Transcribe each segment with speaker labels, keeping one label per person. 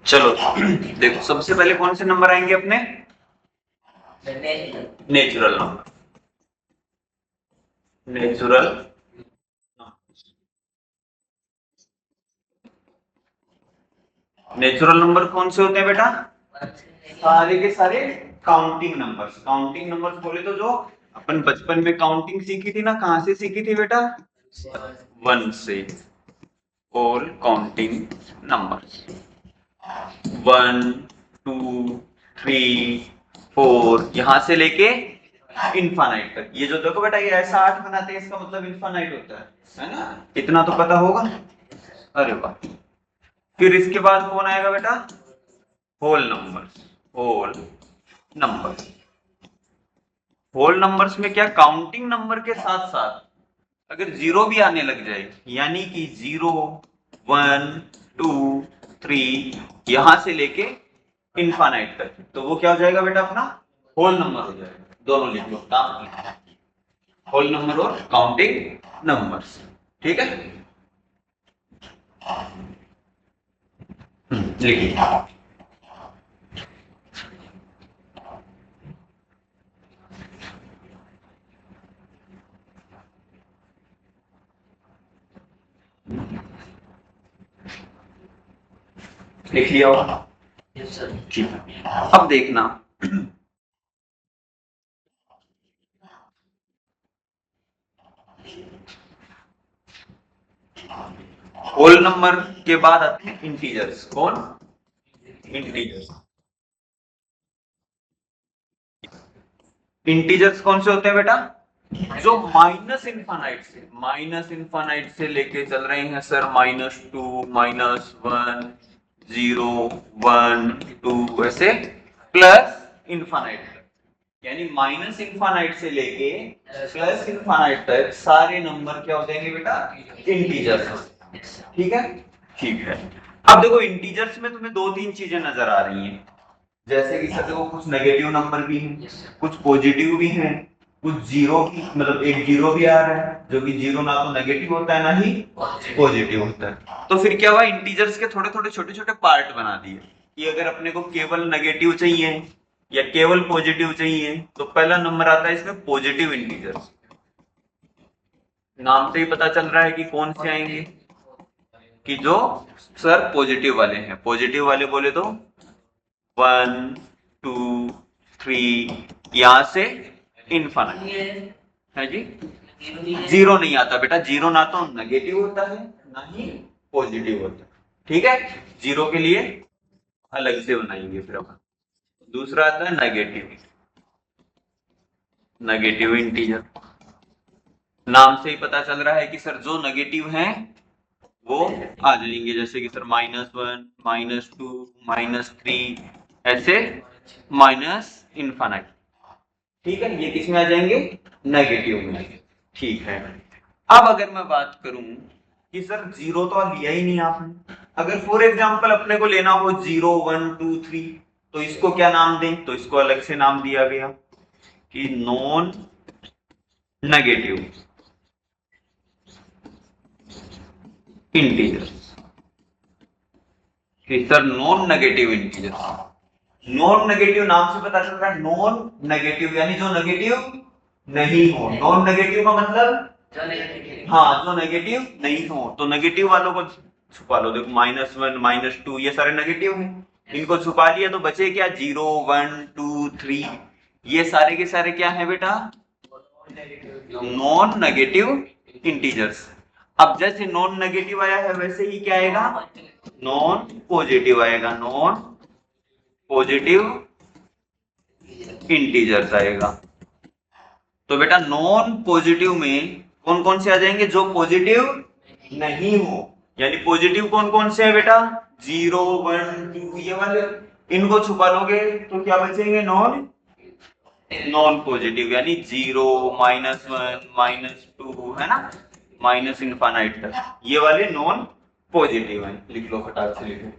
Speaker 1: चलो देखो, सबसे पहले कौन से नंबर आएंगे अपने? Natural number. Natural natural number कौन से होते हैं बेटा? सारे के सारे काउंटिंग नंबर्स। काउंटिंग नंबर्स बोले तो जो अपन बचपन में काउंटिंग सीखी थी ना, कहां से सीखी थी बेटा? वन से। ऑल काउंटिंग नंबर्स, 1 2 3 4, यहां से लेके इनफाइनाइट तक। ये जो देखो बेटा, ये ऐसा 8 बनाते हैं, इसका मतलब इनफाइनाइट होता है ना? इतना तो पता होगा। अरे वाह। फिर इसके बाद कौन आएगा बेटा? Whole numbers. Whole number. Whole numbers में क्या, काउंटिंग नंबर के साथ साथ अगर जीरो भी आने लग जाए, यानी कि 0 1 2 3, यहां से लेके इनफाइनाइट तक, तो वो क्या हो जाएगा बेटा अपना? होल नंबर हो जाएगा। दोनों लिख लो, नाम लिख लो, होल नंबर और काउंटिंग नंबर्स। ठीक है, लिखिए। लिख लिया होगा? ठीक है, अब देखना, होल नंबर के बाद आते हैं इंटीजर्स। कौन? इंटीजर्स। इंटीजर्स कौन से होते हैं बेटा? जो माइनस इनफाइनाइट से लेके चल रहे हैं सर, -2 -1 0 1 2 ऐसे प्लस इनफाइनाइट तक, यानी माइनस इनफाइनाइट से लेके प्लस इनफाइनाइट तक सारे नंबर क्या हो जाएंगे बेटा? इंटीजर्स। ठीक है, ठीक है। अब देखो, इंटीजर्स में तुम्हें दो तीन चीजें नजर आ रही हैं, जैसे कि सर देखो, कुछ नेगेटिव नंबर भी हैं, कुछ पॉजिटिव भी हैं, कुछ जीरो की, मतलब एक जीरो भी आ रहा है, जो कि जीरो ना तो नेगेटिव होता है ना ही पॉजिटिव होता है। तो फिर क्या हुआ, इंटीजर्स के थोड़े थोड़े छोटे छोटे पार्ट बना दिए कि अगर अपने को केवल नेगेटिव चाहिए या केवल पॉजिटिव चाहिए, तो पहला नंबर आता है इसमें पॉजिटिव इंटीजर्स। नाम से ही पता चल रहा है कि कौन से आएंगे, कि जो सर पॉजिटिव वाले हैं। पॉजिटिव वाले बोले तो 1 2 3, यहां से इनफाइनाइट है जी। जीरो नहीं आता बेटा, जीरो ना तो नेगेटिव होता है ना ही पॉजिटिव होता है। ठीक है, जीरो के लिए अलग से बनाएंगे फिर अपन। दूसरा आता है नेगेटिव। नेगेटिव इंटीजर, नाम से ही पता चल रहा है कि सर जो नेगेटिव हैं वो आ जाएंगे, जैसे कि सर -1 -2 -3 ऐसे माइनस इनफाइनाइट। ठीक है, ये किस में आ जाएंगे? नेगेटिव में। ठीक है, अब अगर मैं बात करूं कि सर जीरो तो लिया ही नहीं आपने, अगर फॉर एग्जांपल अपने को लेना हो 0 1 2 3, तो इसको क्या नाम दें? तो इसको अलग से नाम दिया गया कि नॉन नेगेटिव इंटीजर। कि sir non negative integer. Non negative नाम से पता चल रहा है, नॉन नेगेटिव यानी जो नेगेटिव नहीं हो। नॉन नेगेटिव का मतलब, हाँ, जो नेगेटिव नहीं हो। तो नेगेटिव वालों को छुपा लो, देखो -1 -2 ये सारे नेगेटिव हैं, इनको छुपा लिया तो बचे क्या? 0 1 2 3, ये सारे के सारे क्या है बेटा? Non negative integers. अब जैसे नॉन नेगेटिव आया है, वैसे ही क्या आएगा? नॉन पॉजिटिव आएगा। नॉन पॉजिटिव इंटीजर्स आएगा। तो बेटा नॉन पॉजिटिव में कौन कौन से आ जाएंगे? जो पॉजिटिव नहीं हो। यानी पॉजिटिव कौन कौन से है बेटा? 0 1 2 ये वाले। इनको छुपा लोगे तो क्या बचेंगे? नॉन नॉन पॉजिटिव, यानी 0 -1 -2 है ना, माइनस इनफाइनाइट तक, ये वाले नॉन पॉजिटिव है। लिख लो, फटाक से लिखो।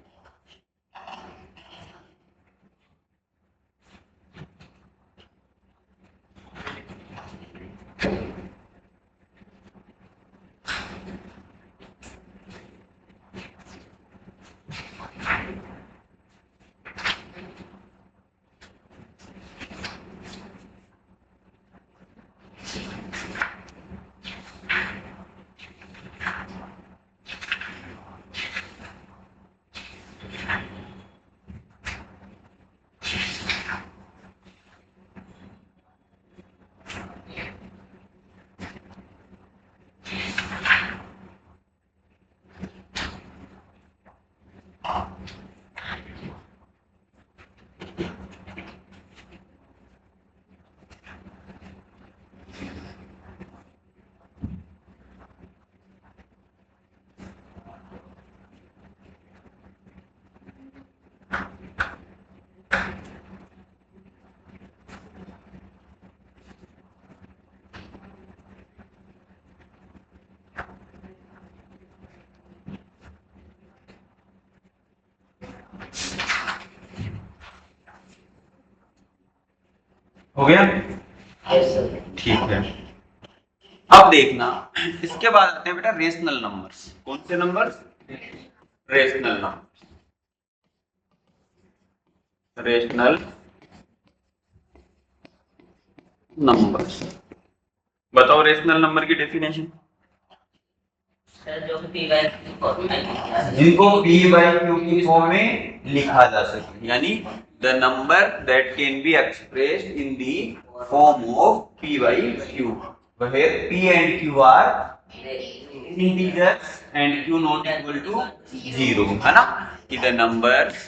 Speaker 1: हो गया? ठीक है। अब देखना, इसके बाद आते हैं बेटा रेशनल नंबर्स। कौन से numbers? Rational number. Rational numbers, बताओ रेशनल नंबर की डेफिनेशन। जिनको पी बाई क्यू की फॉर्म में लिखा जा सके, यानी the number that can be expressed in the form of P by Q, where p and q are integers and q not equal to 0, है ना? कि the numbers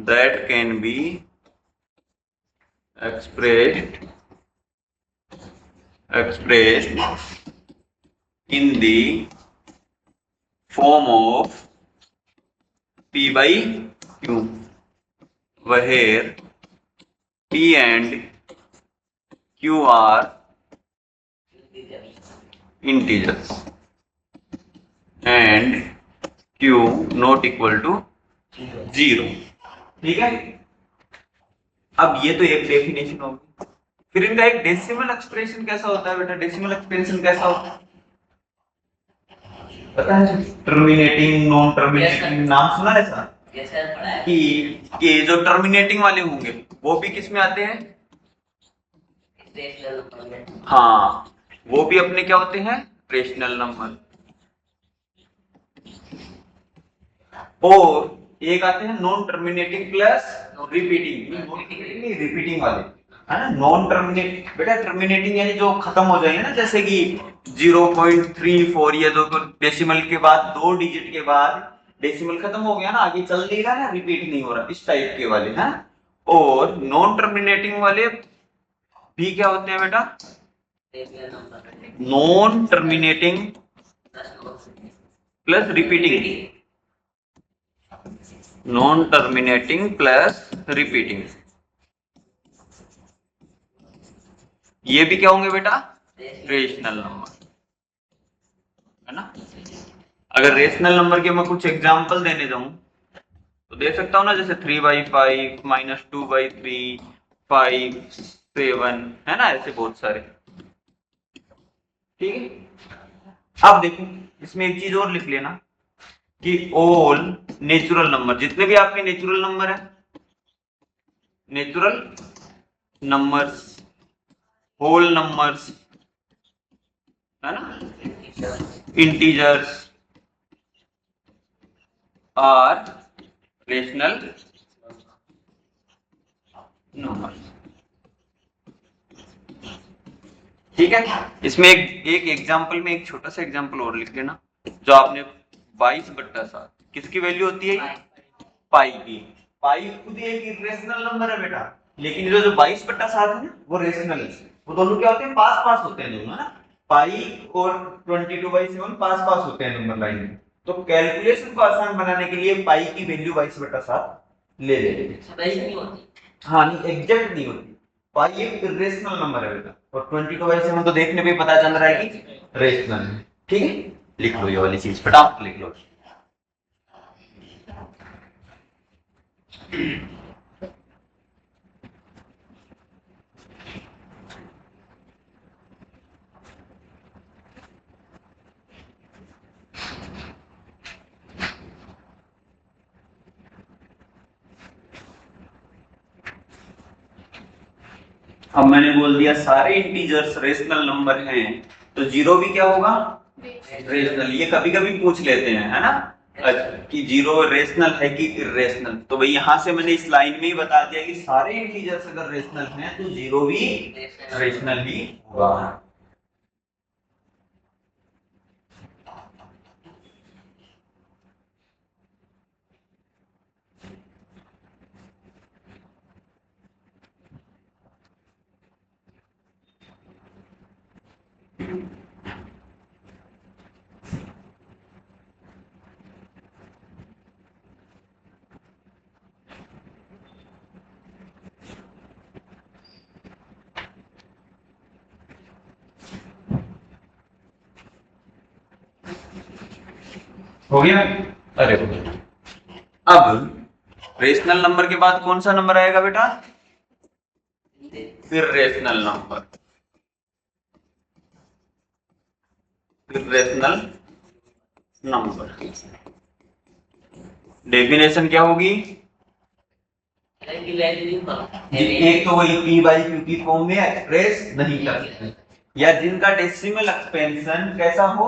Speaker 1: that can be expressed in the form of p by q, where p and q are integers and q not equal to 0। ठीक है? अब ये तो एक definition होगी। फिर इनका एक डेसिमल एक्सप्रेशन कैसा होता है बेटा? डेसिमल एक्सप्रेशन कैसा होता है पता है? टर्मिनेटिंग, नॉन टर्मिनेटिंग, नाम सुना है सर? कि जो टर्मिनेटिंग वाले होंगे वो भी किस में आते हैं? हाँ, वो भी अपने क्या होते हैं? Rational number. और एक आते हैं non terminating plus repeating, repeating वाले, है ना? नॉन टर्मिनेट बेटा, टर्मिनेटिंग यानी जो खत्म हो जाएंगे ना, जैसे कि 0.34 या दो डेसिमल के बाद, 2 डिजिट के बाद डेसिमल खत्म हो गया ना, आगे चल नहीं रहा ना, रिपीट नहीं हो रहा, इस टाइप के वाले हैं। और नॉन टर्मिनेटिंग वाले भी क्या होते हैं बेटा? Non terminating plus repeating, non terminating plus repeating, ये भी क्या होंगे बेटा? रेशनल नंबर, है ना? अगर रेशनल नंबर के मैं कुछ एग्जांपल देने जाऊं तो दे सकता हूं ना, जैसे 3/5 -2/3 5 7, है ना? ऐसे बहुत सारे। ठीक है? अब देखो, इसमें एक चीज और लिख लेना कि ऑल नेचुरल नंबर, जितने भी आपके नेचुरल नंबर है, नेचुरल नंबर्स, होल नंबर्स, है ना, इंटीजर्स आर रेशनल नंबर्स। ठीक है? इसमें एक एग्जांपल में एक छोटा सा एग्जांपल और लिख लेना, जो आपने 22/7 किसकी वैल्यू होती है? पाई की। पाई खुद एक इरेशनल नंबर है बेटा, लेकिन जो 22/7 है ना, वो रेशनल है। वो दोनों क्या होते हैं? पास पास होते हैं दोनों, है ना? पाई और 22/7 पास पास होते हैं नंबर लाइन में। तो कैलकुलेशन को आसान बनाने के लिए पाई की वैल्यू 22/7 ले लेते। हाँ, नहीं एग्जैक्ट नहीं होती। पाई एक इरेशनल नंबर है बेटा, और 22/7 तो देखने पे पता चल रहा है कि रेशनल है। ठीक है? लिख लो ये वाली चीज, फटाफट लिख लो। अब मैंने बोल दिया सारे इंटीजर्स रेशनल नंबर हैं, तो जीरो भी क्या होगा? रेशनल। ये कभी कभी पूछ लेते हैं, है ना, कि जीरो रेशनल है कि इरेशनल। तो भाई यहां से मैंने इस लाइन में ही बता दिया कि सारे इंटीजर्स अगर रेशनल हैं तो जीरो भी रेशनल ही होगा। हो गया? अरे हो गया। अब रेशनल नंबर के बाद कौन सा नंबर आएगा बेटा? Irrational number. Irrational number definition क्या होगी? एक तो वही p बाई q की फॉर्म में एक्सप्रेस नहीं कर सकते, या जिनका डेसिमल एक्सपेंशन कैसा हो?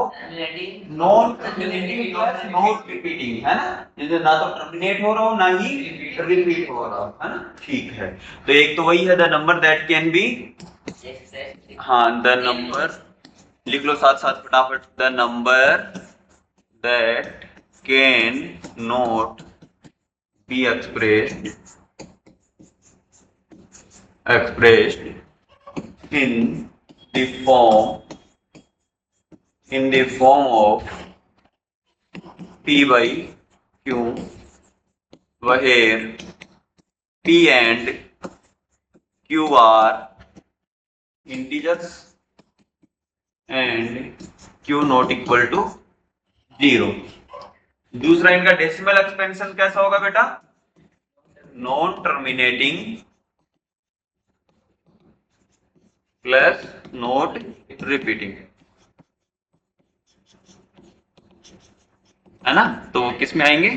Speaker 1: Non terminating plus not repeating, है ना? जैसे ना तो टर्मिनेट हो रहा हो ना ही रिपीट हो रहा हो, है ना? ठीक है, तो एक तो वही है the number that can B, हाँ द नंबर लिख लो साथ साथ फटाफट, the number that can not be expressed in the form of p by q, where p and q are integers and q not equal to 0। दूसरा इनका decimal expansion कैसा होगा बेटा? Non terminating plus not repeating, है ना? तो वो किस में आएंगे?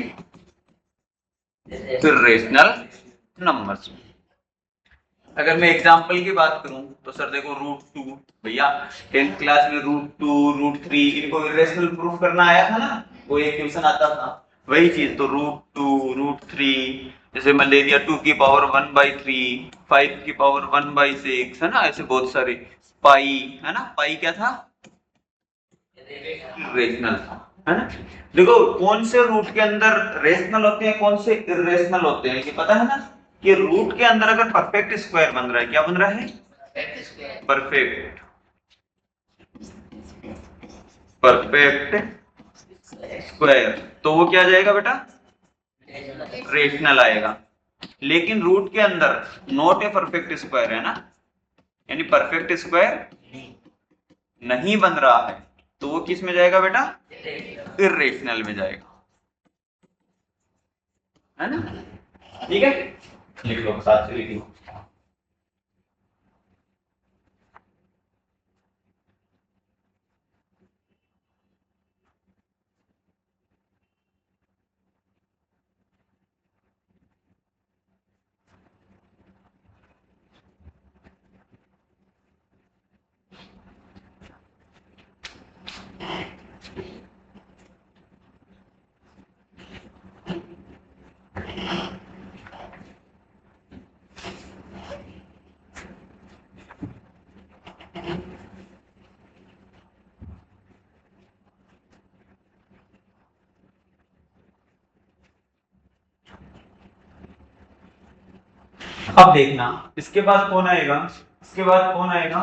Speaker 1: फिर रेशनल नंबर्स में। अगर मैं एग्जांपल की बात करूं तो सर देखो √2, भैया 10th क्लास में √2 √3 इनको इरेशनल प्रूफ करना आया था ना, वो एक क्वेश्चन आता था, वही चीज। तो √2 √3, जैसे मैं ले लिया 2 की पावर 1/3, 5 की पावर 1/6, है ना? ऐसे बहुत सारे। पाई, है ना? पाई क्या था? रेशनल था, है ना? देखो कौन से रूट के अंदर रेशनल होते हैं, कौन से इरेशनल होते हैं, ये पता है ना? कि रूट के अंदर अगर परफेक्ट स्क्वायर बन रहा है, क्या बन रहा है? परफेक्ट स्क्वायर, तो वो क्या जाएगा बेटा? रेशनल आएगा। लेकिन रूट के अंदर नॉट ए परफेक्ट स्क्वायर है ना, यानी परफेक्ट स्क्वायर नहीं बन रहा है, तो वो किस में जाएगा बेटा? इरेशनल में जाएगा, है ना? ठीक है, लिख लो साथ से लिख लो। अब देखना इसके बाद कौन आएगा? इसके बाद कौन आएगा?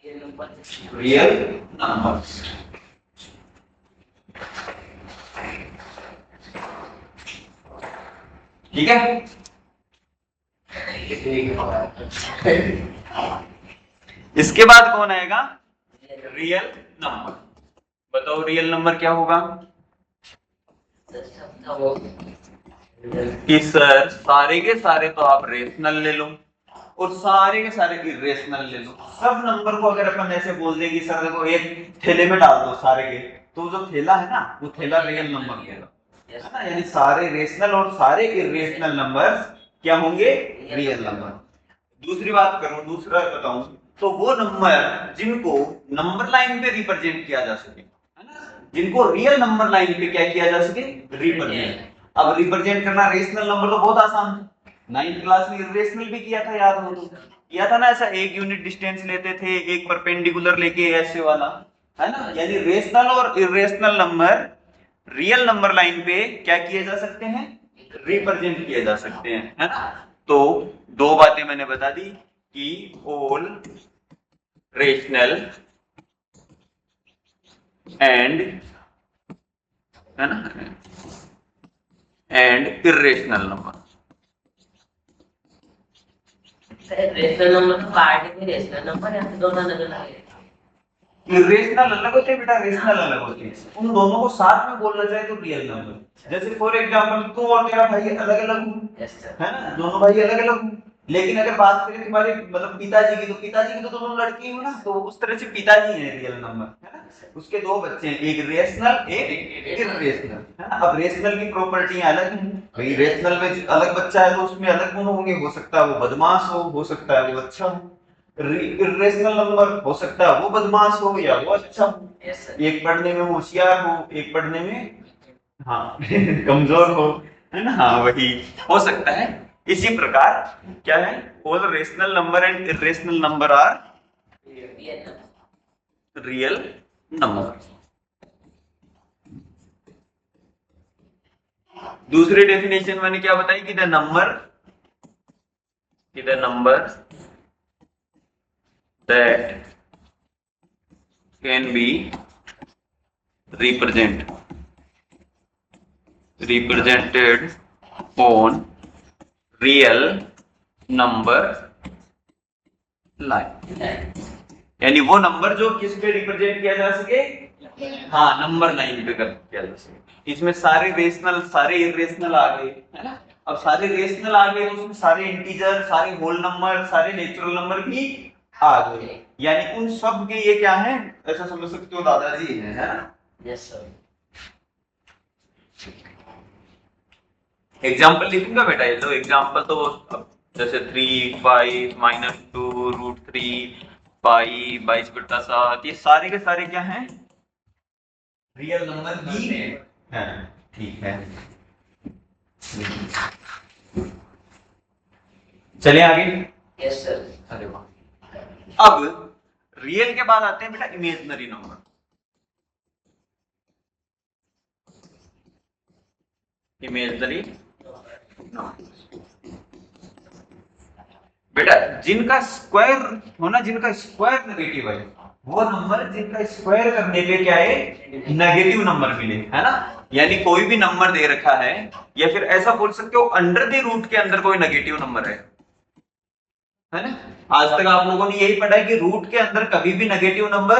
Speaker 1: Real numbers. ठीक है, इसके बाद कौन आएगा? Real number. बताओ रियल नंबर क्या होगा? कि सर सारे के सारे तो आप रेशनल ले लो और सारे के सारे इरेशनल ले लो। सब नंबर को अगर अपन ऐसे बोल दें कि सर देखो एक थैले में डाल दो सारे के, तो जो थैला है ना वो थैला रियल नंबर होगा, है ना? यानी सारे रेशनल और सारे इरेशनल नंबर क्या होंगे? Real number. दूसरी बात करूं, दूसरा बताऊं, तो वो नंबर जिनको नंबर लाइन पे रिप्रेजेंट किया जा सके, है ना? जिनको रियल नंबर लाइन पे क्या किया जा सके? रिप्रेजेंट। अब रिप्रेजेंट करना रेशनल नंबर तो बहुत आसान है, 9th क्लास में इरेशनल भी किया था, याद हो तो? किया था ना ऐसा, एक यूनिट डिस्टेंस लेते थे, एक परपेंडिकुलर लेके ऐसे वाला, है ना? यानी रेशनल और irrational number real number line पे क्या किए जा सकते हैं? रिप्रेजेंट किए जा सकते हैं, है ना? तो दो बातें मैंने बता दी कि ऑल रेशनल एंड, है ना, and irrational number.
Speaker 2: Rational number तो पार्ट में रेशनल नंबर है, दोनों अलग अलग है।
Speaker 1: इरेशनल अलग होते हैं बेटा, रेशनल अलग होते हैं। उन दोनों को साथ में बोलना चाहे तो रियल नंबर। जैसे फॉर एग्जांपल तू और तेरा भाई अलग अलग हो, है ना, दोनों भाई अलग अलग हो, लेकिन अगर बात करें तुम्हारे मतलब पिताजी की, तो पिताजी की तो दोनों लड़के हो ना, तो उस तरह से पिताजी है रियल नंबर, है ना। उसके दो बच्चे हैं, एक रेशनल एक इरेशनल, है ना। अब रेशनल की प्रॉपर्टियां अलग हैं भाई, रेशनल में अलग बच्चा है तो उसमें अलग गुण होंगे, हो सकता है वो बदमाश हो सकता है वो अच्छा हो। इरेशनल नंबर हो सकता है वो बदमाश हो या वो अच्छा हो, एक पढ़ने में होशियार हो, एक पढ़ने में हाँ कमजोर हो, है ना। हाँ वही हो सकता है। इसी प्रकार क्या है, all rational number and irrational number are real number. दूसरी डेफिनेशन मैंने क्या बताई कि the number that can be represent represented on real number line, यानी वो नंबर जो किस पे रिप्रेजेंट किया जा सके, हाँ नंबर लाइन पे कर किया जा सके। इसमें सारे रेशनल सारे इरेशनल आ गए, है ना। अब सारे रेशनल आ गए तो उसमें सारे इंटीजर सारे होल नंबर सारे नेचुरल नंबर भी आ गए, यानी उन सब के ये क्या है, ऐसा समझ सकते हो दादाजी है ना। Yes sir. एग्जाम्पल लिखूंगा बेटा, ये तो एग्जाम्पल तो अब जैसे 3 √3 ये सारे के सारे क्या हैं, रियल नंबर ही है। ठीक है, चले आगे। Yes sir. अरे वाह। अब रियल के बाद आते हैं बेटा इमेजिनरी नंबर। इमेजिनरी बेटा जिनका स्क्वायर होना, जिनका स्क्वायर नेगेटिव है, वो नंबर जिनका स्क्वायर करने पे क्या है, नेगेटिव नंबर मिले, है ना। यानी कोई भी नंबर दे रखा है, या फिर ऐसा बोल सकते हो अंडर द रूट के अंदर कोई नेगेटिव नंबर है ना। आज तक आप लोगों ने यही पढ़ा है कि रूट के अंदर कभी भी नेगेटिव नंबर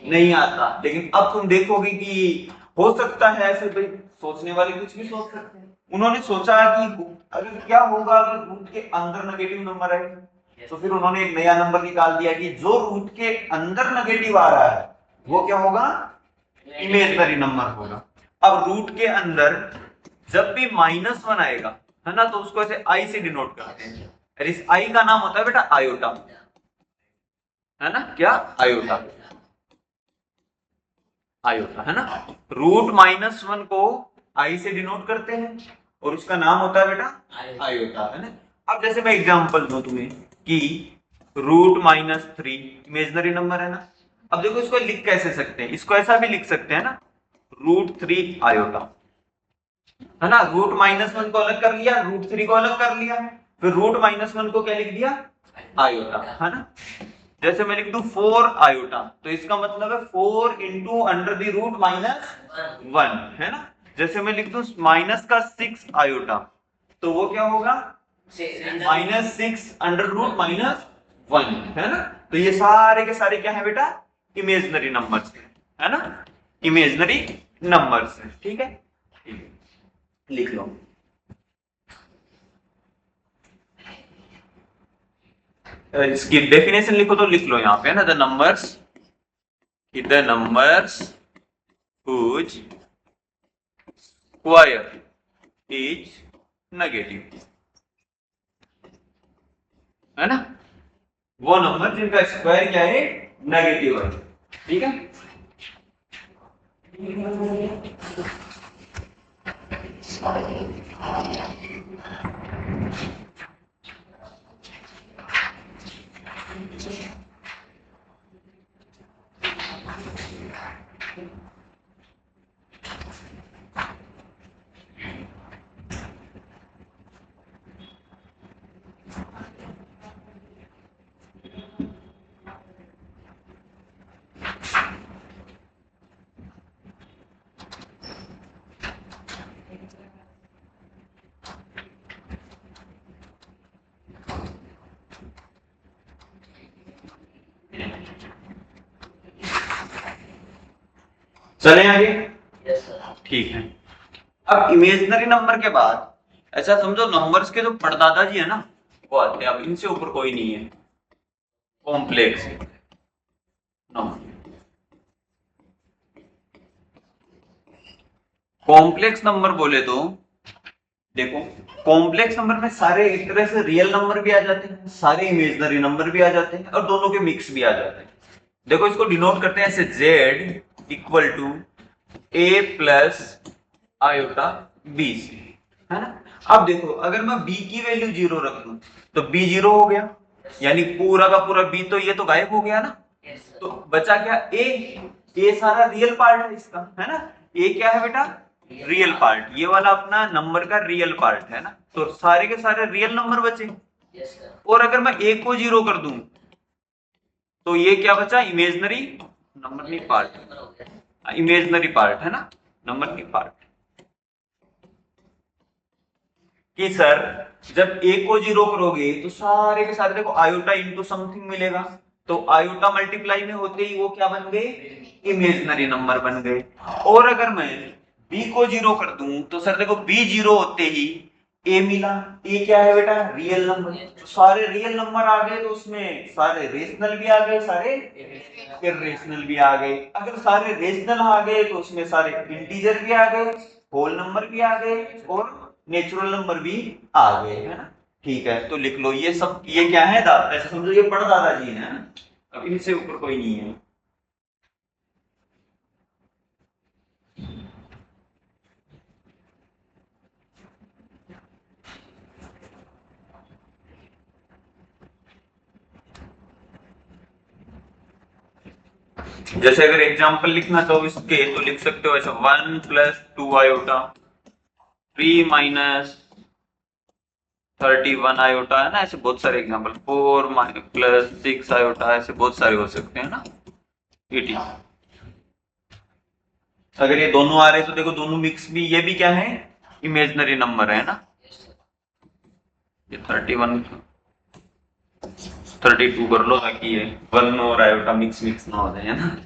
Speaker 1: नहीं आता, लेकिन अब तुम देखोगे कि हो सकता है ऐसे, भाई सोचने वाले कुछ भी सोच सकते हैं। उन्होंने सोचा कि अगर क्या होगा अगर रूट के अंदर नेगेटिव नंबर है, तो फिर उन्होंने एक नया नंबर निकाल दिया कि जो रूट के अंदर नेगेटिव आ रहा है वो क्या होगा, इमेजिनरी नंबर होगा। अब रूट के अंदर जब भी -1 आएगा, है ना, तो उसको ऐसे आई से डिनोट करते हैं, और इस आई का नाम होता है बेटा आयोटा, है ना। क्या आयोटा, आयोटा, है ना। √-1 को आई से डिनोट करते हैं और उसका नाम होता है बेटा आयोटा, है ना। अब जैसे मैं एग्जांपल दूं तुम्हें कि √-3 इमेजिनरी नंबर है ना। अब देखो इसको लिख कैसे सकते हैं, इसको ऐसा भी लिख सकते हैं ना, √3 आयोटा, है ना। √-1 को अलग कर लिया, √3 को अलग कर लिया, फिर √-1 को क्या लिख दिया, आयोटा, है ना। जैसे मैं लिख दूं 4 आयोटा, तो इसका मतलब है 4 इंटू अंडर द रूट -1, है ना। जैसे मैं लिख दूं माइनस का 6 आयोटा, तो वो क्या होगा, -6 अंडर रूट -1, है ना। तो ये सारे के सारे क्या है बेटा, इमेजिनरी नंबर्स है ना, इमेजिनरी नंबर्स है। ठीक है, लिख लो। इसकी डेफिनेशन लिखो तो लिख लो यहाँ पे, है ना, the numbers whose square is negative, है ना, वो नंबर जिनका स्क्वायर क्या है, नेगेटिव है। ठीक है, चले आगे।
Speaker 2: Yes sir.
Speaker 1: ठीक है, अब इमेजिनरी नंबर के बाद ऐसा समझो नंबर्स के जो परदादा जी है ना वो आते हैं, अब इनसे ऊपर कोई नहीं है, कॉम्प्लेक्स नंबर। कॉम्प्लेक्स नंबर बोले तो देखो, कॉम्प्लेक्स नंबर में सारे एक तरह से रियल नंबर भी आ जाते हैं, सारे इमेजिनरी नंबर भी आ जाते हैं, और दोनों के मिक्स भी आ जाते हैं। देखो इसको डिनोट करते हैं ऐसे, z equal to a plus iota b से, है ना। अब देखो अगर मैं b की वैल्यू 0 रख दूं तो b 0 हो गया, यानी पूरा का पूरा b तो ये तो गायब हो गया ना। तो बचा क्या a सारा रियल पार्ट है इसका, है ना। a क्या है बेटा, रियल पार्ट, ये वाला अपना नंबर का रियल पार्ट है ना, तो सारे के सारे रियल नंबर बचे। और अगर मैं a को 0 कर दूं तो ये क्या बचा, इमेजिनरी नंबर नहीं पार्ट, इमेजिनरी पार्ट है ना, नंबर नहीं पार्ट। कि सर जब a को 0 करोगे तो सारे के सारे देखो आयोटा इंटू समथिंग मिलेगा, तो आयोटा मल्टीप्लाई में होते ही वो क्या बन गए, इमेजिनरी नंबर बन गए। और अगर मैं b को 0 कर दूं तो सर देखो b 0 होते ही a मिला, a क्या है बेटा, रियल नंबर, तो सारे रियल नंबर आ गए, तो उसमें सारे रेशनल भी आ गए, सारे इर्रेशनल भी आ गए। अगर सारे रेशनल आ गए तो उसमें सारे इंटीजर भी आ गए, होल नंबर भी आ गए, और नेचुरल नंबर भी आ गए, है ना। ठीक है, तो लिख लो ये सब, ये क्या है दादा, ऐसे समझो ये पढ़ दादाजी है ना, अब इनसे ऊपर कोई नहीं है। जैसे अगर एग्जांपल लिखना चाहो इसके तो लिख सकते हो ऐसा, 1 प्लस 2 आयोटा 3 माइनस 31 आयोटा, है ना। ऐसे बहुत सारे एग्जांपल, 4 प्लस 6 आयोटा, ऐसे बहुत सारे हो सकते हैं ना। 80, अगर ये दोनों आ रहे तो देखो दोनों मिक्स भी, ये भी क्या है, इमेजिनरी नंबर है ना। ये 31 32 कर लो ताकि ये 1 और आयोटा मिक्स मिक्स ना हो जाए, है ना।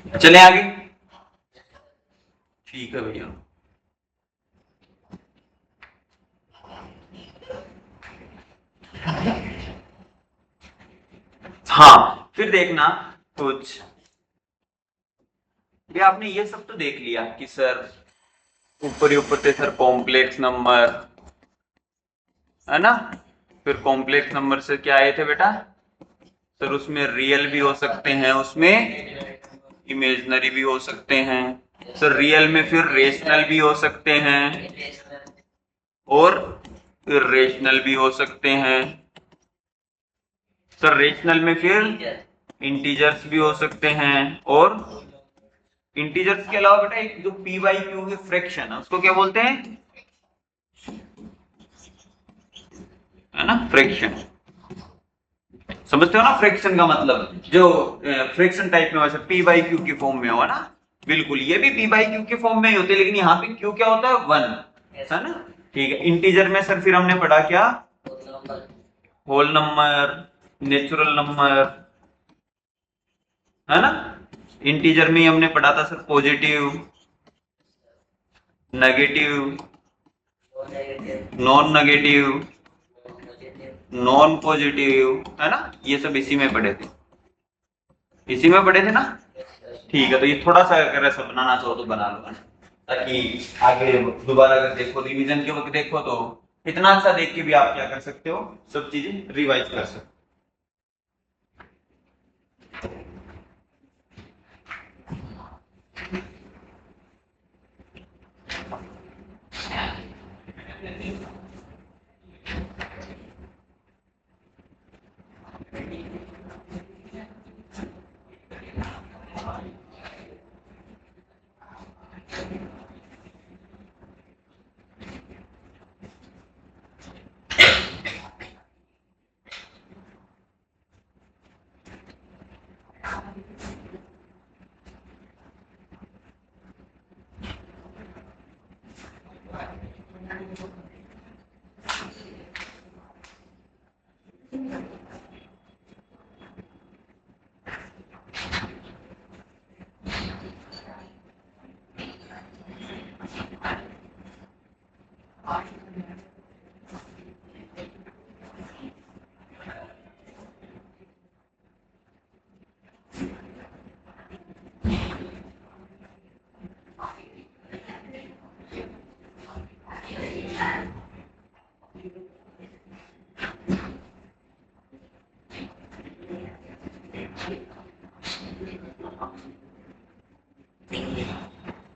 Speaker 1: चले आगे। ठीक है भैया। हाँ फिर देखना कुछ, भी आपने ये सब तो देख लिया कि सर ऊपर ही ऊपर थे सर कॉम्प्लेक्स नंबर, है ना। फिर कॉम्प्लेक्स नंबर से क्या आए थे बेटा, सर उसमें रियल भी हो सकते हैं, उसमें इमेजिनरी भी हो सकते हैं, सर रियल में फिर रेशनल भी हो सकते हैं और इर्रेशनल भी हो सकते हैं। सर रेशनल में फिर इंटीजर्स भी हो सकते हैं, और इंटीजर्स के अलावा बेटा एक जो पी बाई क्यू है फ्रैक्शन है, उसको क्या बोलते हैं, है ना, फ्रैक्शन। समझते हो ना फ्रैक्शन का मतलब, जो फ्रैक्शन टाइप में वैसे पी बाई क्यू की फॉर्म में हो, है ना। बिल्कुल, ये भी पी बाई क्यू के फॉर्म में ही होते हैं, लेकिन यहाँ पे क्यू क्या होता है, 1, है ना। ठीक है, इंटीजर में सर फिर हमने पढ़ा क्या, होल नंबर, नेचुरल नंबर, है ना। इंटीजर में ही हमने पढ़ा था sir positive, negative, non negative, non positive, है ना। ये सब इसी में पढ़े थे, इसी में पढ़े थे ना। ठीक है, तो ये थोड़ा सा अगर ऐसा बनाना चाहो तो बना लो, है ना? ताकि आगे दोबारा अगर देखो रिवीजन के वक्त देखो तो इतना अच्छा देख के भी आप क्या कर सकते हो, सब चीजें रिवाइज कर सकते हो।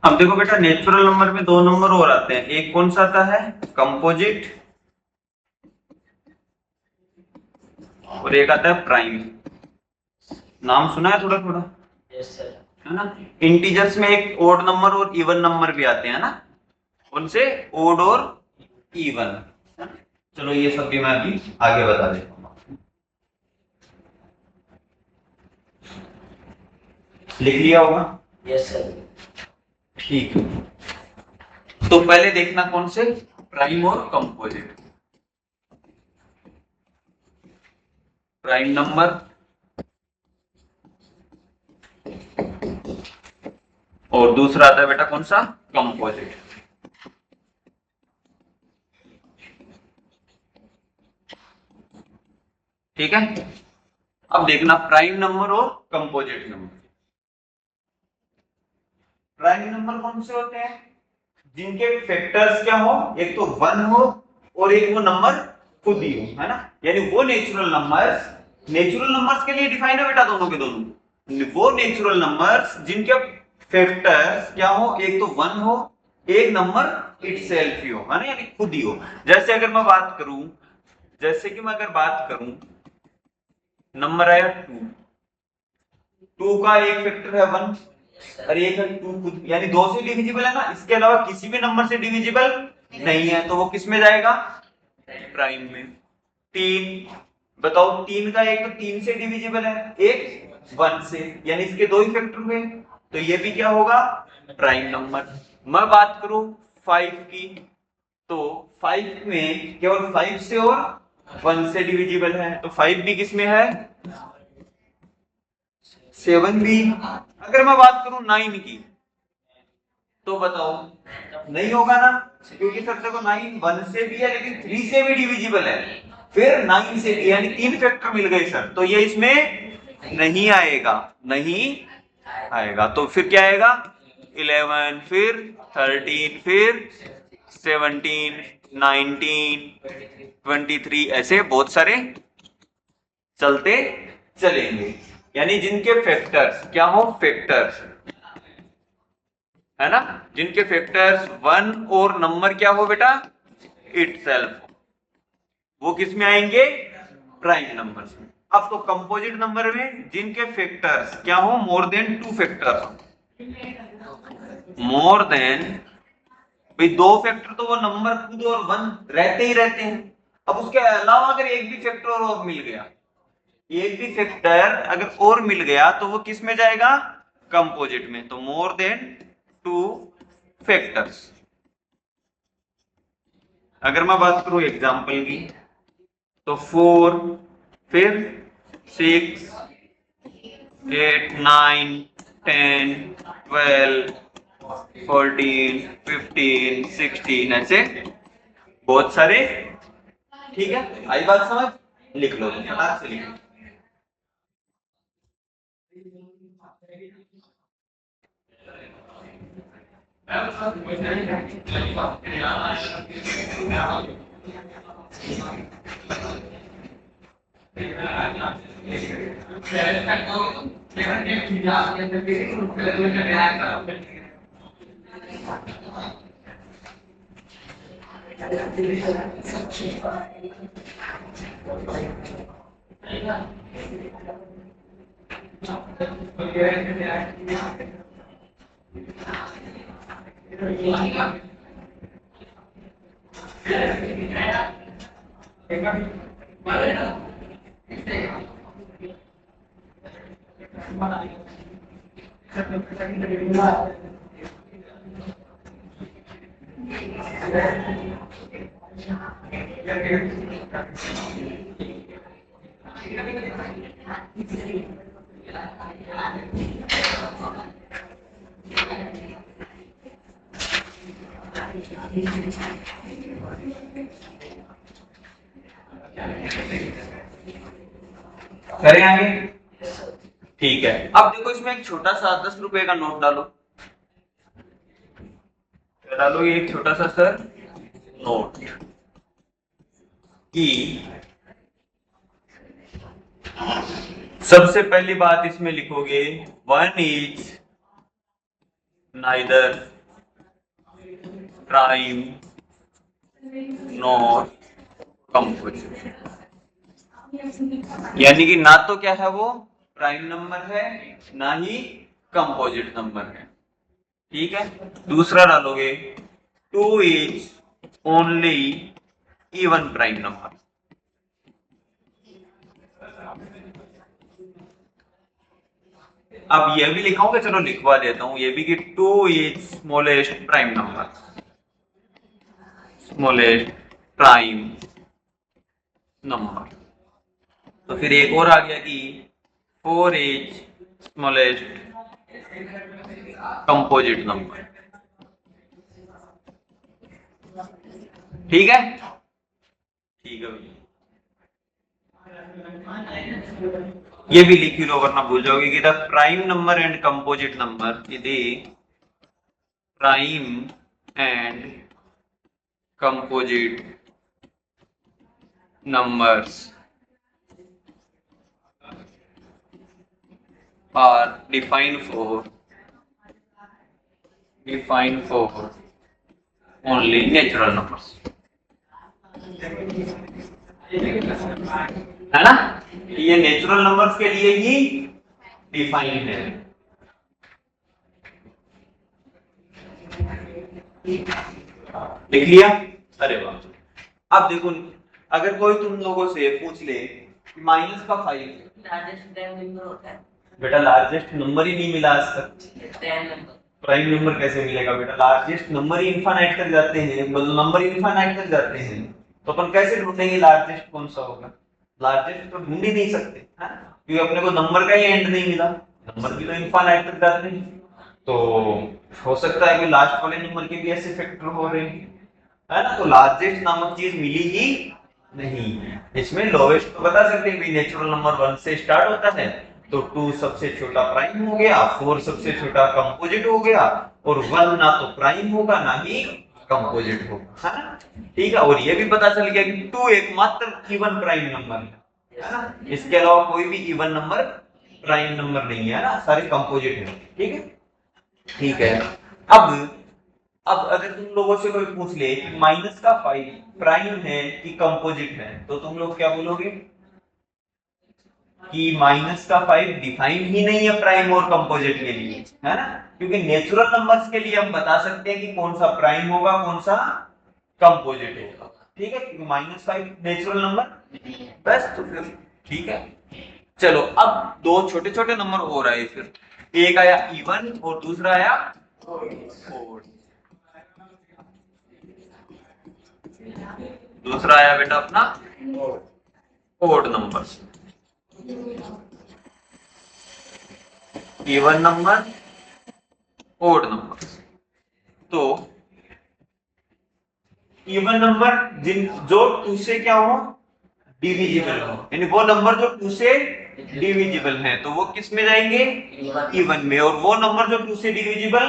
Speaker 1: अब देखो बेटा, नेचुरल नंबर में दो नंबर और आते हैं, एक कौन सा आता है कंपोजिट, और एक आता है प्राइम। नाम सुना है थोड़ा थोड़ा?
Speaker 2: Yes sir.
Speaker 1: है ना। इंटीजर्स में एक ओड नंबर और इवन नंबर भी आते हैं ना, उनसे ओड और इवन। चलो ये सब भी मैं अभी आगे बता देता हूँ। लिख लिया होगा?
Speaker 2: Yes sir.
Speaker 1: ठीक है, तो पहले देखना कौन से, प्राइम और कंपोजिट। प्राइम नंबर और दूसरा आता है बेटा कौन सा, कंपोजिट। ठीक है, अब देखना प्राइम नंबर और कंपोजिट नंबर। प्राइम नंबर कौन से होते हैं, जिनके फैक्टर्स क्या हो, एक तो 1 हो और एक वो नंबर खुद ही हो, है ना। यानी वो नेचुरल नंबर्स के लिए डिफाइन है बेटा दोनों के दोनों, वो नेचुरल नंबर्स जिनके फैक्टर्स क्या हो, एक तो 1 हो, एक नंबर इटसेल्फ ही हो, है ना, यानी खुद ही हो। जैसे अगर मैं बात करूं, जैसे कि मैं अगर बात करूं, नंबर आया 2 का एक फैक्टर है 1 और एक है 2 खुद, यानी 2 से डिविजिबल है ना, इसके अलावा किसी भी नंबर से डिविजिबल नहीं है, तो वो किस में जाएगा, प्राइम में। 3, बताओ 3 का एक तो 3 से डिविजिबल है, एक 1 से, यानी इसके दो ही फैक्टर हुए, तो ये भी क्या होगा, प्राइम नंबर। मैं बात करूं 5 की, तो 5 में केवल 5 से और 1 से डिविजिबल है, तो 5 भी किस में है, 7 भी। अगर मैं बात करूं 9 की, तो बताओ नहीं होगा ना, क्योंकि सर देखो 9 1 से भी है लेकिन 3 से भी डिविजिबल है, फिर 9 से भी, यानी 3 फैक्टर मिल गए सर, तो ये इसमें नहीं आएगा, नहीं आएगा। तो फिर क्या आएगा, 11, फिर 13, फिर 17, 19, 23, ऐसे बहुत सारे चलते चलेंगे। यानी जिनके फैक्टर्स क्या हो, फैक्टर्स, है ना, जिनके फैक्टर्स 1 और नंबर क्या हो बेटा, इटसेल्फ, वो किस में आएंगे, प्राइम नंबर में। अब तो कंपोजिट नंबर में जिनके फैक्टर्स क्या हो, more than 2 factors, more than, भाई 2 फैक्टर तो वो नंबर खुद और 1 रहते ही रहते हैं, अब उसके अलावा अगर एक भी फैक्टर और मिल गया, एक भी फैक्टर अगर और मिल गया, तो वो किस में जाएगा, कंपोजिट में। तो मोर देन 2 फैक्टर्स। अगर मैं बात करूं एग्जांपल की, तो 4, फिर 6, 8, 9, 10, 12, 14, 15, 16, ऐसे बहुत सारे। ठीक है, आई बात समझ, लिख लो, फटाक से लिख लो। करें आगे, ठीक है। अब देखो इसमें एक छोटा सा 10 रुपए का नोट डालो, डालो ये एक छोटा सा सर नोट कि सबसे पहली बात इसमें लिखोगे 1 is neither prime not composite. यानी कि ना तो क्या है वो प्राइम नंबर है, ना ही कंपोजिट नंबर है। ठीक है, दूसरा डालोगे 2 is only even prime number. अब ये भी लिखाऊंगा, चलो लिखवा देता हूं ये भी कि 2 is smallest prime number, smallest prime number. तो फिर एक और आ गया कि 4 इज स्मॉलेस्ट कंपोजिट नंबर। ठीक है, ठीक है भैया, ये भी लिख लो वरना भूल जाओगे कि the prime number and composite number, यदि prime and composite numbers are defined for only natural numbers, है ना? ये नेचुरल नंबर्स के लिए ही डिफाइंड है। लिख लिया? अरे वाह। अब देखो, अगर कोई तुम लोगों से पूछ ले माइनस का 5 बेटा लार्जेस्ट नंबर ही नहीं मिला आज तक, प्राइम नंबर कैसे मिलेगा बेटा? लार्जेस्ट नंबर ही इनफाइनाइट तक जाते हैं, मतलब नंबर इनफाइनाइट तक जाते हैं, तो अपन कैसे ढूंढेंगे लार्जेस्ट कौन सा होगा? लार्जेस्ट तो ढूंढ ही नहीं सकते, है ना? क्योंकि अपने को नंबर का ही एंड नहीं मिला, नंबर भी तो इनफाइनाइट तक जाते हैं। तो हो सकता है कि लास्ट वाले नंबर के भी ऐसे फैक्टर हो रहे हैं, है ना? तो लार्जेस्ट नामक चीज मिली ही नहीं। इसमें लोवेस्ट तो बता सकते हैं, नेचुरल नंबर 1 से स्टार्ट होता है, तो 2 सबसे छोटा प्राइम हो गया, 4 सबसे छोटा कंपोजिट हो गया, और 1 ना तो प्राइम होगा ना ही कंपोजिट होगा, है ना? ठीक है, और ये भी पता चल गया कि 2 एकमात्र इवन प्राइम नंबर है ना? इसके अलावा कोई भी इवन नंबर प्राइम नंबर नहीं है ना, सारे कंपोजिट है। ठीक है, ठीक है। अब अगर तुम लोगों से कोई पूछ ले कि माइनस का 5 प्राइम है कि कंपोजिट है, तो तुम लोग क्या बोलोगे? कि माइनस का 5 डिफाइन ही नहीं है प्राइम और कंपोजिट के लिए, है ना? क्योंकि नेचुरल नंबर्स के लिए हम बता सकते हैं कि कौन सा प्राइम होगा, कौन सा कंपोजिट होगा। ठीक है, क्योंकि -5 नेचुरल नंबर बस, तो फिर ठीक है। चलो, अब दो छोटे छोटे नंबर हो रहे, फिर एक आया इवन और दूसरा आया ओड। दूसरा आया बेटा अपना odd numbers, even number, odd number. तो इवन नंबर जिन जो 2 से क्या हो, डिविजिबल हो, यानी वो नंबर जो 2 से डिविजिबल है, तो वो किस में जाएंगे? इवन में। और वो नंबर जो 2 से डिविजिबल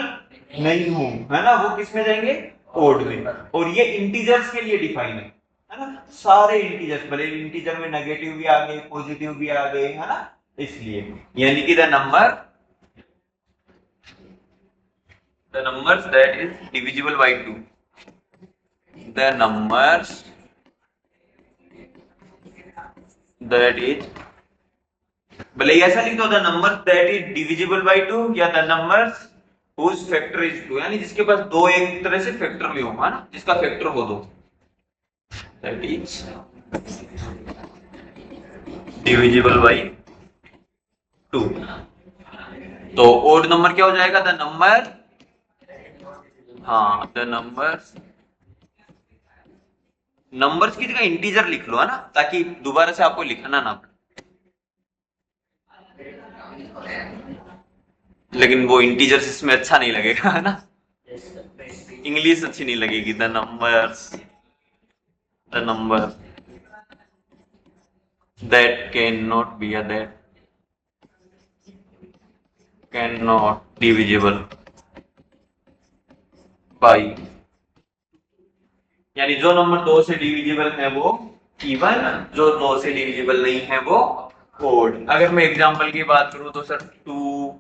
Speaker 1: नहीं हो, है ना, वो किस में जाएंगे? ओड में। और ये इंटीजर्स के लिए डिफाइन है ना? सारे इंटीजर्स, भले इंटीजर में नेगेटिव भी आ गए, पॉजिटिव भी आ गए, है ना? इसलिए यानी कि the numbers that is divisible by 2, the numbers that is, भले ऐसा लिख दो, the numbers that is divisible by 2 या the numbers whose factor is 2, यानी जिसके पास दो एक तरह से फैक्टर भी हो, है ना, जिसका फैक्टर हो दो, that is divisible by 2। तो ओड नंबर क्या हो जाएगा? द नंबर, हाँ, द नंबर्स की जगह इंटीजर लिख लो, है ना, ताकि दोबारा से आपको लिखना ना पड़े। लेकिन वो इंटीजर्स इसमें अच्छा नहीं लगेगा, है ना? इंग्लिश अच्छी नहीं लगेगी। The number that can not be can not divisible by, यानी जो नंबर 2 से डिविजिबल है वो इवन, जो 2 से डिविजिबल नहीं है वो ओड। अगर मैं एग्जांपल की बात करूं तो सर 2,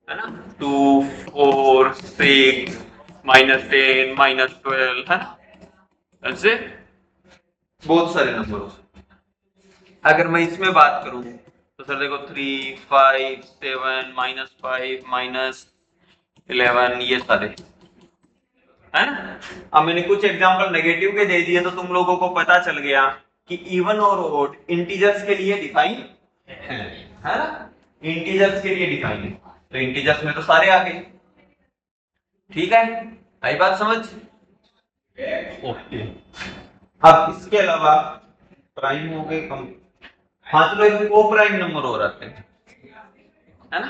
Speaker 1: है ना, 2, 4, 6, -10 -12 है ना, ऐसे बहुत सारे नंबर हो सकते हैं। अगर मैं इसमें बात करूं तो सर देखो 3 5 7 -5 -11 ये सारे है ना। अब मैंने कुछ एग्जांपल नेगेटिव के दे दिए तो तुम लोगों को पता चल गया कि इवन और ओड इंटीजर्स के लिए डिफाइन है ना, इंटीजर्स के लिए डिफाइन है। तो इंटीजर्स में तो सारे आ गए, ठीक है, आई बात समझ। ओके, अब इसके अलावा प्राइम हो गए कम। हाँ चलो एक को प्राइम नंबर हो रहा है ना,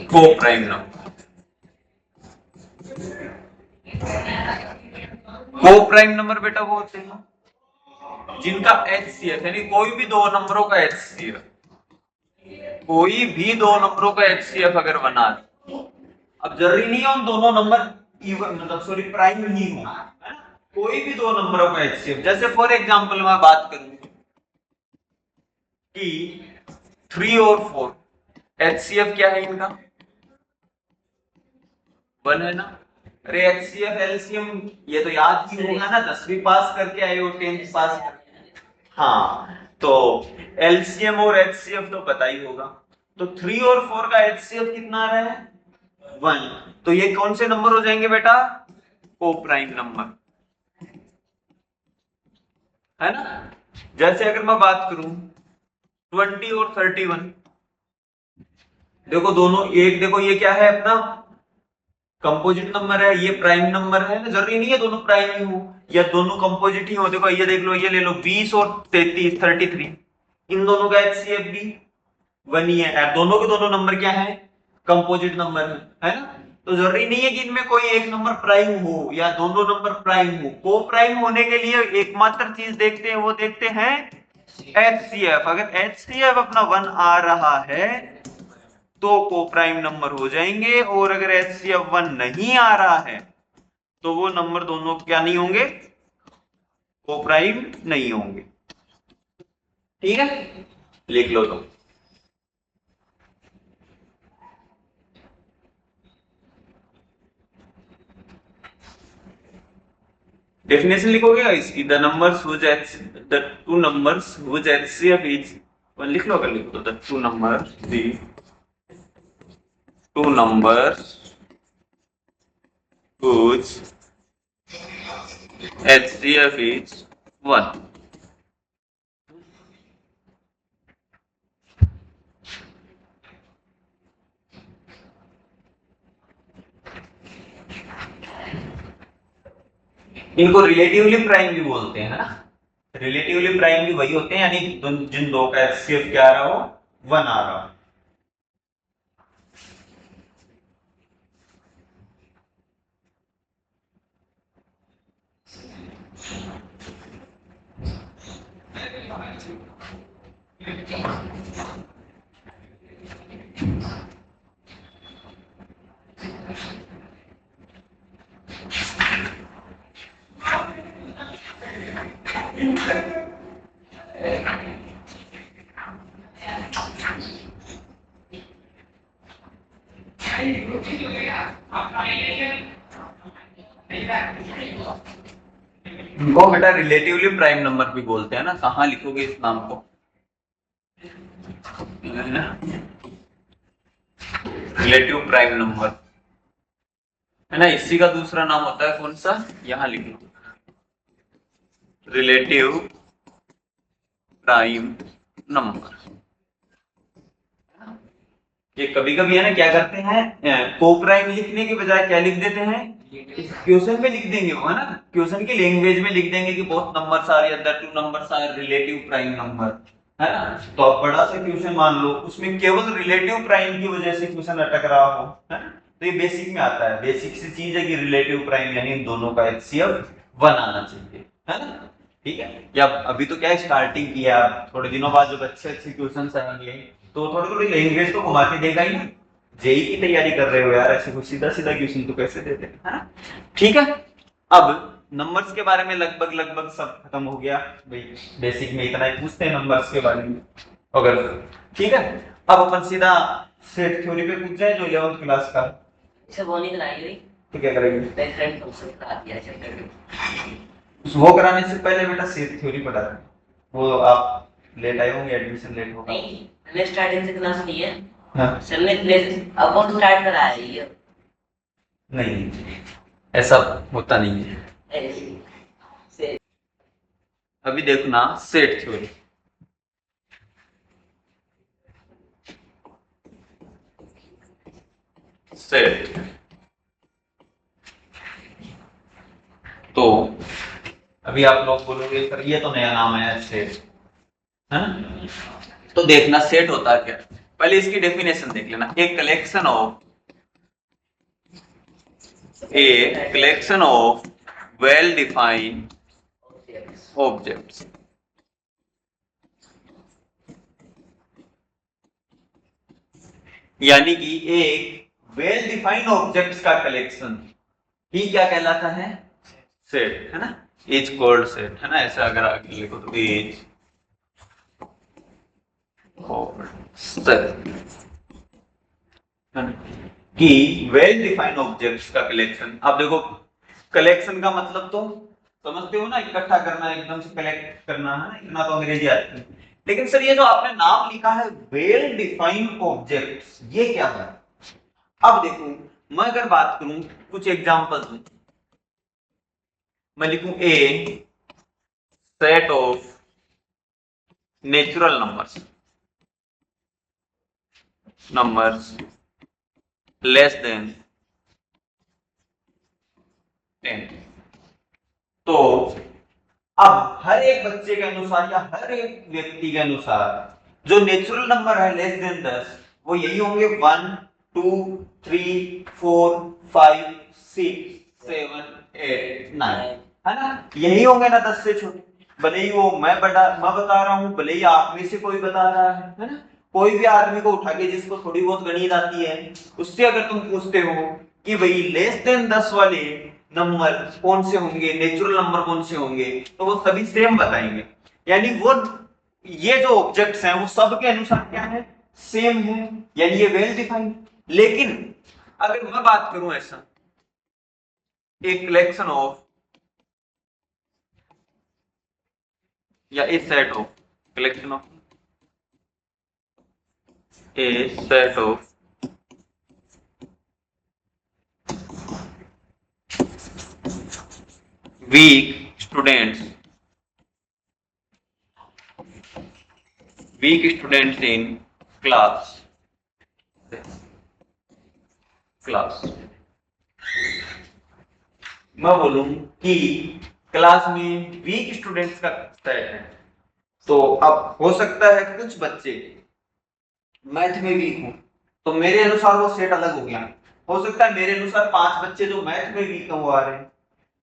Speaker 1: को प्राइम नंबर, को प्राइम नंबर बेटा वो होते हैं जिनका एचसीएफ यानी कोई भी दो नंबरों का एचसीएफ, कोई भी दो नंबरों का एचसीएफ अगर बना दे, अब जरूरी नहीं है उन दोनों नंबर इवन मतलब सॉरी प्राइम ही हो, कोई भी दो नंबरों का एचसीएफ, जैसे फॉर एग्जांपल मैं बात करूं कि 3 और 4 एचसीएफ क्या है इनका 1 है ना। अरे एचसीएफ एलसीएम ये तो याद ही होगा ना, 10वीं पास करके आए हो 10th पास करके। हाँ तो एलसीएम और एचसीएफ तो पता ही होगा, तो 3 और 4 का एचसीएफ कितना आ रहा है 1, तो ये कौन से नंबर हो जाएंगे बेटा को प्राइम नंबर, है ना। जैसे अगर मैं बात करूं 20 और 31, देखो दोनों एक, देखो ये क्या है अपना कंपोजिट नंबर है, ये प्राइम नंबर है ना, जरूरी नहीं है दोनों प्राइम ही हो या दोनों कंपोजिट ही हो। देखो ये देख लो, ये ले लो 20 और 33 33, इन दोनों का एचसीएफ भी 1 ही है, दोनों के दोनों नंबर क्या है कंपोजिट नंबर है ना। तो जरूरी नहीं है कि इनमें कोई एक नंबर प्राइम हो या दोनों नंबर प्राइम हो, को प्राइम होने के लिए एकमात्र चीज देखते हैं, वो देखते हैं एचसीएफ। अगर एचसीएफ अपना 1 आ रहा है तो को प्राइम नंबर हो जाएंगे, और अगर एचसीएफ 1 नहीं आ रहा है तो वो नंबर दोनों क्या नहीं होंगे को प्राइम नहीं होंगे, ठीक है, लिख लो तुम। डेफिनेशन लिखोगे इसकी, the numbers whose H the two numbers whose HCF is 1 लिख लो, अगर लिखो the two numbers the two numbers whose HCF is 1। इनको रिलेटिवली प्राइम भी बोलते हैं ना, रिलेटिवली प्राइम भी वही होते हैं यानी जिन दो का एचसीएफ क्या आ रहा हो 1 आ रहा हो। इनको बेटा रिलेटिवली प्राइम नंबर भी बोलते हैं ना, कहाँ लिखोगे इस नाम को, रिलेटिव प्राइम नंबर है ना। इसी का दूसरा नाम होता है कौन सा, यहां लिख लो रिलेटिव प्राइम नंबर। ये कभी कभी है ना क्या करते हैं को प्राइम लिखने के बजाय क्या लिख देते हैं क्वेश्चन में लिख देंगे, वो है ना क्वेश्चन की लैंग्वेज में लिख देंगे कि बोथ नंबर्स आर या the two numbers are relative prime number, है ना। तो आप बड़ा सा क्वेश्चन मान लो उसमें केवल रिलेटिव प्राइम की वजह से क्वेश्चन अटक रहा हो, है ना, तो ये बेसिक में आता है, बेसिक सी चीज है कि रिलेटिव प्राइम यानी इन दोनों का एचसीएफ 1 आना चाहिए, है ना, ठीक है। या अभी तो क्या है स्टार्टिंग किया, थोड़े दिनों बाद जब अच्छे अच्छे क्वेश्चन आएंगे तो थोड़ी थोड़ी लैंग्वेज तो घुमा के देगा ही ना। जेई की तैयारी कर रहे हो यार, ऐसे कुछ सीधा सीधा क्वेश्चन तो कैसे देते हैं, है ना, ठीक है। अब नंबर्स के बारे में लगभग लगभग सब खत्म हो गया भाई, बेसिक में इतना ही पूछते हैं नंबर्स के बारे में अगर, ठीक है। अब अपन सीधा सेट थ्योरी पे पूछ जाए जो 11th क्लास का,
Speaker 2: इसे वो नहीं कराई हुई,
Speaker 1: तो क्या करेंगे?
Speaker 2: डिफरेंट फंक्शन करा दिया चैप्टर में।
Speaker 1: वो कराने से पहले बेटा सेट थ्योरी पढ़ा है, वो आप लेट आए होंगे, एडमिशन लेट होगा।
Speaker 2: नहीं, मैंने स्टार्टिंग से क्लास ली है।
Speaker 1: हाँ।
Speaker 2: सर ने अब हम स्टार्ट करा है ये।
Speaker 1: नहीं, ऐसा होता नहीं है।
Speaker 2: से
Speaker 1: अभी देखना सेट थ्योरी, सेट, तो अभी आप लोग बोलोगे सर ये तो नया नाम है सेट, है ना? तो देखना सेट होता क्या, पहले इसकी डेफिनेशन देख लेना, एक collection of well defined objects, यानी कि एक वेल डिफाइंड ऑब्जेक्ट्स का कलेक्शन ही क्या कहलाता है? सेट, है ना? इज कॉल्ड सेट, है ना? ऐसा अगर आगे लिखो तो इज कॉल्ड सेट, है ना? कि वेल डिफाइंड ऑब्जेक्ट्स का कलेक्शन। अब देखो कलेक्शन का मतलब तो समझते हो ना, इकट्ठा करना, एकदम से कलेक्ट करना, है ना? इतना तो अंग्रेजी आती है। लेकिन सर ये जो आपने नाम लिखा है वेल डिफाइंड ऑब्जेक्ट्स, ये क्या है? अब देखो मैं अगर बात करूं, कुछ एग्जांपल दूं, मैं लिखूं a set of natural numbers less than 10, तो अब हर एक बच्चे के अनुसार या हर एक व्यक्ति के अनुसार जो नेचुरल नंबर है लेस देन 10, वो यही होंगे 1 2 3 4 5 6 7 8 9, है ना? यही होंगे ना 10 से छोटे, भले ही वो मैं बता रहा हूं, भले ही आप में से कोई बता रहा है ना? कोई भी आदमी को उठा के जिसको थोड़ी बहुत गणित आती है, उससे अगर तुम पूछते हो कि भाई लेस देन 10 वाले नंबर कौन से होंगे, नेचुरल नंबर कौन से होंगे, तो वो सभी सेम बताएंगे। यानी वो ये जो ऑब्जेक्ट्स हैं वो सबके अनुसार क्या है? सेम है, यानी ये वेल डिफाइंड। लेकिन अगर मैं बात करूं ऐसा, एक कलेक्शन ऑफ या a set of, collection of a set of weak students, in class, मैं बोलूं कि क्लास में वीक स्टूडेंट्स का सेट है, तो अब हो सकता है कुछ बच्चे मैथ में वीक हो, तो मेरे अनुसार वो सेट अलग हो गया। हो सकता है मेरे अनुसार 5 बच्चे जो मैथ में वीक है वो आ रहे हैं।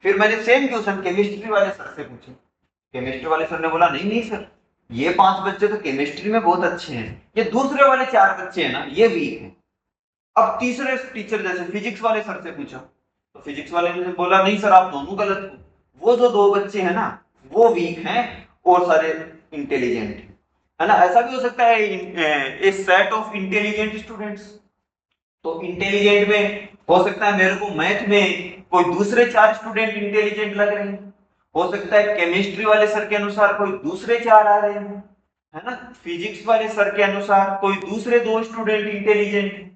Speaker 1: फिर मैंने सेम क्वेश्चन केमिस्ट्री वाले सर से पूछे, केमिस्ट्री वाले सर ने बोला नहीं नहीं सर, ये 5 बच्चे तो केमिस्ट्री में बहुत अच्छे हैं, ये दूसरे वाले 4 बच्चे हैं ना ये वीक हैं। अब तीसरे टीचर जैसे फिजिक्स वाले सर से पूछा, तो फिजिक्स वाले ने बोला नहीं सर आप दोनों गलत हो, वो जो 2 बच्चे हैं ना वो वीक हैं और सारे इंटेलिजेंट, है ना? ऐसा भी हो सकता है a set of intelligent students, तो इंटेलिजेंट में हो सकता है मेरे को मैथ में कोई दूसरे 4 स्टूडेंट इंटेलिजेंट लग रहे हैं, हो सकता है केमिस्ट्री वाले सर के अनुसार कोई दूसरे 4 आ रहे हैं, है ना? फिजिक्स वाले सर के अनुसार कोई दूसरे 2 स्टूडेंट इंटेलिजेंट हैं।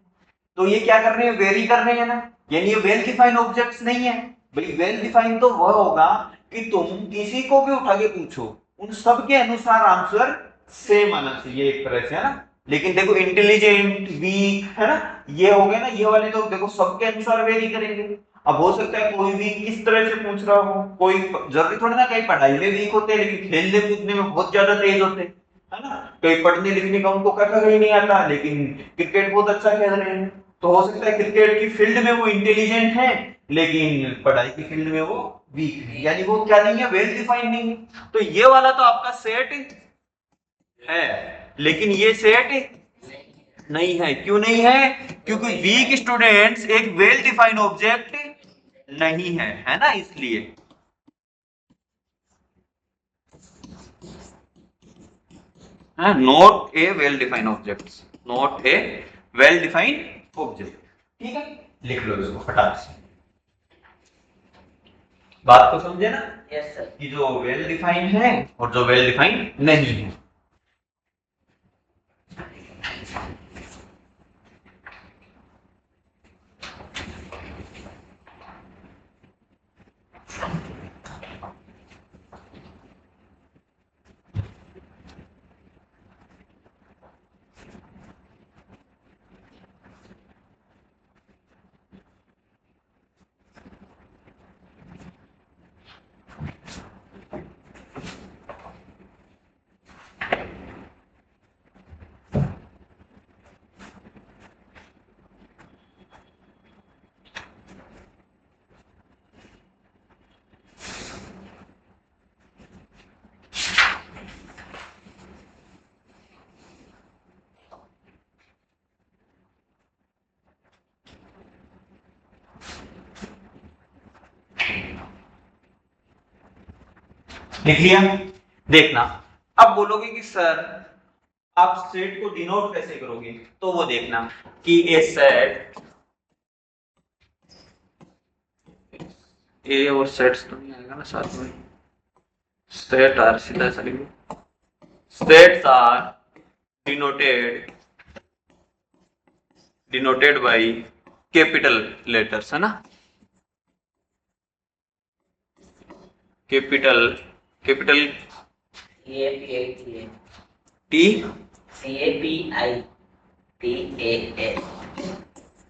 Speaker 1: तो ये क्या कर रहे हैं? वेरी कर रहे हैं ना, यानी ये वेल डिफाइंड ऑब्जेक्ट्स नहीं है। भाई वेल डिफाइंड तो वह होगा कि तुम किसी को भी उठा के पूछो, उन सब के अनुसार आंसर सेम आना चाहिए एक तरह से, है ना? लेकिन देखो इंटेलिजेंट वीक, है ना, ये हो गए ना, ये वाले तो देखो सबके अनुसार वेरी करेंगे। अब हो सकता है कोई भी किस तरह से पूछ रहा हो, कोई जरूरी थोड़ी ना कहीं पढ़ाई में वीक होते हैं लेकिन खेलने कूदने में बहुत ज्यादा तेज होते हैं, है ना? कहीं पढ़ने लिखने का उनको कखा ही नहीं आता लेकिन क्रिकेट बहुत अच्छा खेल रहे हैं। तो हो सकता है क्रिकेट की फील्ड में वो इंटेलिजेंट है लेकिन पढ़ाई की फील्ड में वो वीक है, यानी वो क्या नहीं है? वेल डिफाइंड नहीं है। तो ये वाला तो आपका सेट है, लेकिन ये सेट नहीं है। क्यों नहीं है? क्योंकि वीक स्टूडेंट्स एक वेल डिफाइंड ऑब्जेक्ट नहीं है ना? इसलिए not a well defined objects, not a well defined object. ठीक है, लिख लो इसको फटाक से। बात को समझे ना?
Speaker 2: Yes sir.
Speaker 1: कि जो वेल डिफाइंड है और जो वेल डिफाइंड नहीं है। लिख लिया? देखना, अब बोलोगे कि सर आप सेट को डिनोट कैसे करोगे, तो वो देखना कि ए सेट, ए और सेट्स तो नहीं आएगा ना साथ में, सेट आर सीधा चलेंगे, sets are denoted by capital letters, है ना? Capital T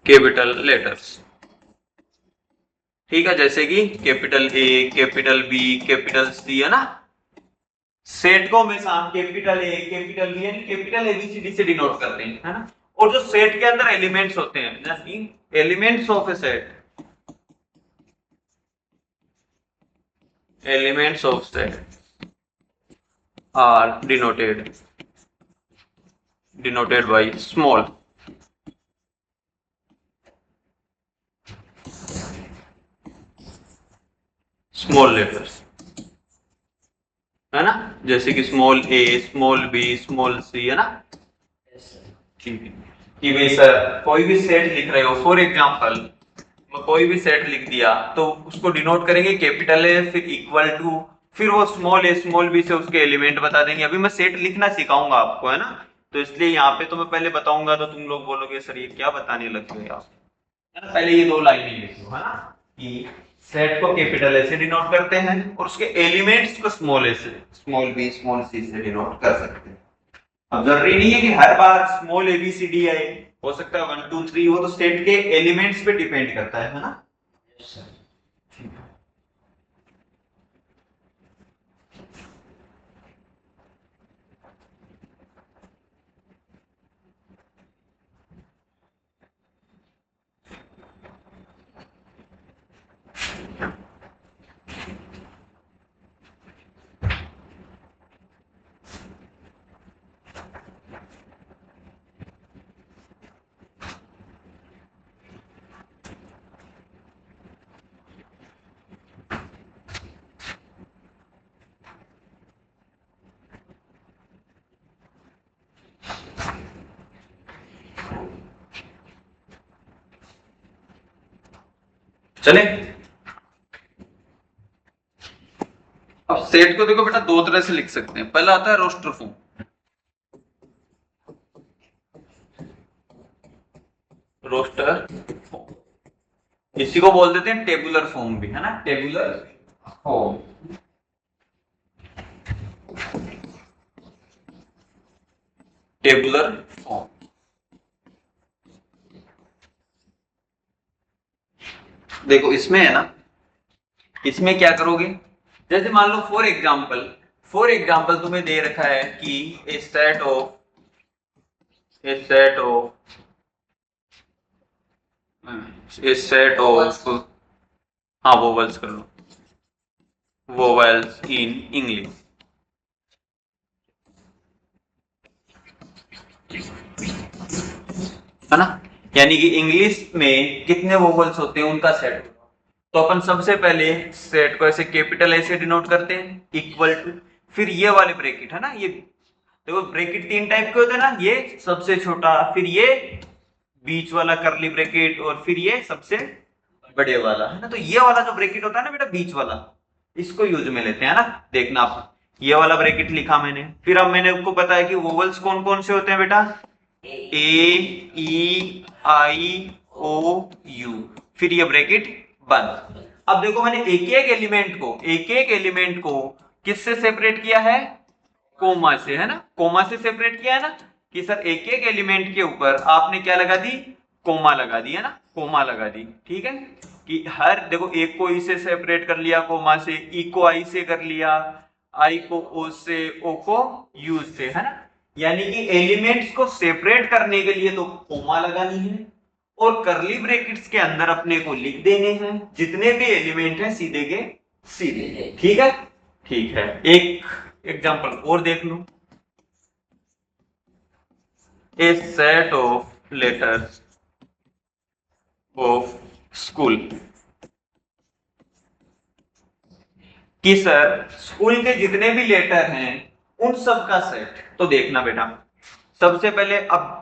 Speaker 1: capital letters. ठीक है, जैसे कि capital A, capital B, capital C, है ना? सेट को हमेशा कैपिटल ए, कैपिटल बी यानी कैपिटल एबीसीडी से डिनोट करते हैं, है ना? और जो सेट के अंदर एलिमेंट्स होते हैं, जैसे elements of a set, elements of set are denoted by small letters, है ना? जैसे कि small a, small b, small c, है ना? ठीक है, कि भाई सर कोई भी सेट लिख रहे हो, फॉर एग्जांपल मैं कोई भी सेट लिख दिया तो उसको डिनोट करेंगे कैपिटल ए, फिर इक्वल टू, फिर वो स्मॉल ए स्मॉल बी से उसके एलिमेंट बता देंगे। अभी मैं सेट लिखना सिखाऊंगा आपको, है ना? तो इसलिए यहाँ पे तो मैं पहले बताऊंगा तो तुम लोग बोलोगे सर ये क्या बताने लग गए आप, है ना? पहले ये दो लाइनें लिखो, है ना? कि सेट को कैपिटल ए से डिनोट करते हैं और उसके एलिमेंट्स को स्मॉल ए से, स्मॉल बी, स्मॉल सी से डिनोट कर सकते हैं। अब जरूरी नहीं है कि हर बार स्मॉल एबीसीडी आए, हो सकता है 1 2 3, वो तो सेट के एलिमेंट्स पे डिपेंड करता है ना? चले, अब सेट को देखो बेटा दो तरह से लिख सकते हैं। पहला आता है रोस्टर फॉर्म, रोस्टर फॉर्म, इसी को बोल देते हैं टेबुलर फॉर्म भी, है ना? Tabular form, tabular form. देखो इसमें है ना, इसमें क्या करोगे, जैसे मान लो फॉर एग्जाम्पल तुम्हें दे रखा है कि ए सेट ऑफ हाँ वोवेल्स कर लो, वोवेल्स इन इंग्लिश, है ना? यानी कि इंग्लिश में कितने वोवेल्स होते हैं उनका सेट। तो अपन सबसे पहले सेट को ऐसे कैपिटल ए से डिनोट करते हैं, इक्वल टू, फिर ये वाले ब्रैकेट, है ना? ये देखो ब्रैकेट तीन टाइप के होते हैं ना, ये सबसे छोटा, फिर ये बीच वाला करली ब्रैकेट और फिर ये सबसे बड़े वाला, है ना। तो ये वाला जो ब्रैकेट होता है ना बेटा बीच वाला, इसको यूज में लेते हैं ना। देखना आप, ये वाला ब्रैकेट लिखा मैंने, फिर अब मैंने आपको बताया कि वोवल्स कौन कौन से होते हैं बेटा, ए ई आई ओ यू, फिर ये ब्रैकेट बंद। अब देखो मैंने एक एक एलिमेंट को किससे सेपरेट किया है, कोमा से, है ना। कोमा से सेपरेट किया है ना, कि सर एक एक एलिमेंट के ऊपर आपने क्या लगा दी, कोमा लगा दी, है ना, कोमा लगा दी, ठीक है। कि हर देखो एक को ई से सेपरेट कर लिया कोमा से, ई को आई से कर लिया, आई को ओ से, ओ को यू से, है ना। यानी कि एलिमेंट्स को सेपरेट करने के लिए तो कोमा लगानी है, और करली ब्रैकेट्स के अंदर अपने को लिख देने हैं जितने भी एलिमेंट हैं सीधे के सीधे, ठीक है। ठीक है, एक एग्जांपल और देख लो। A set of letters of school, कि सर स्कूल के जितने भी लेटर हैं उन सब का सेट। तो देखना बेटा, सबसे पहले अब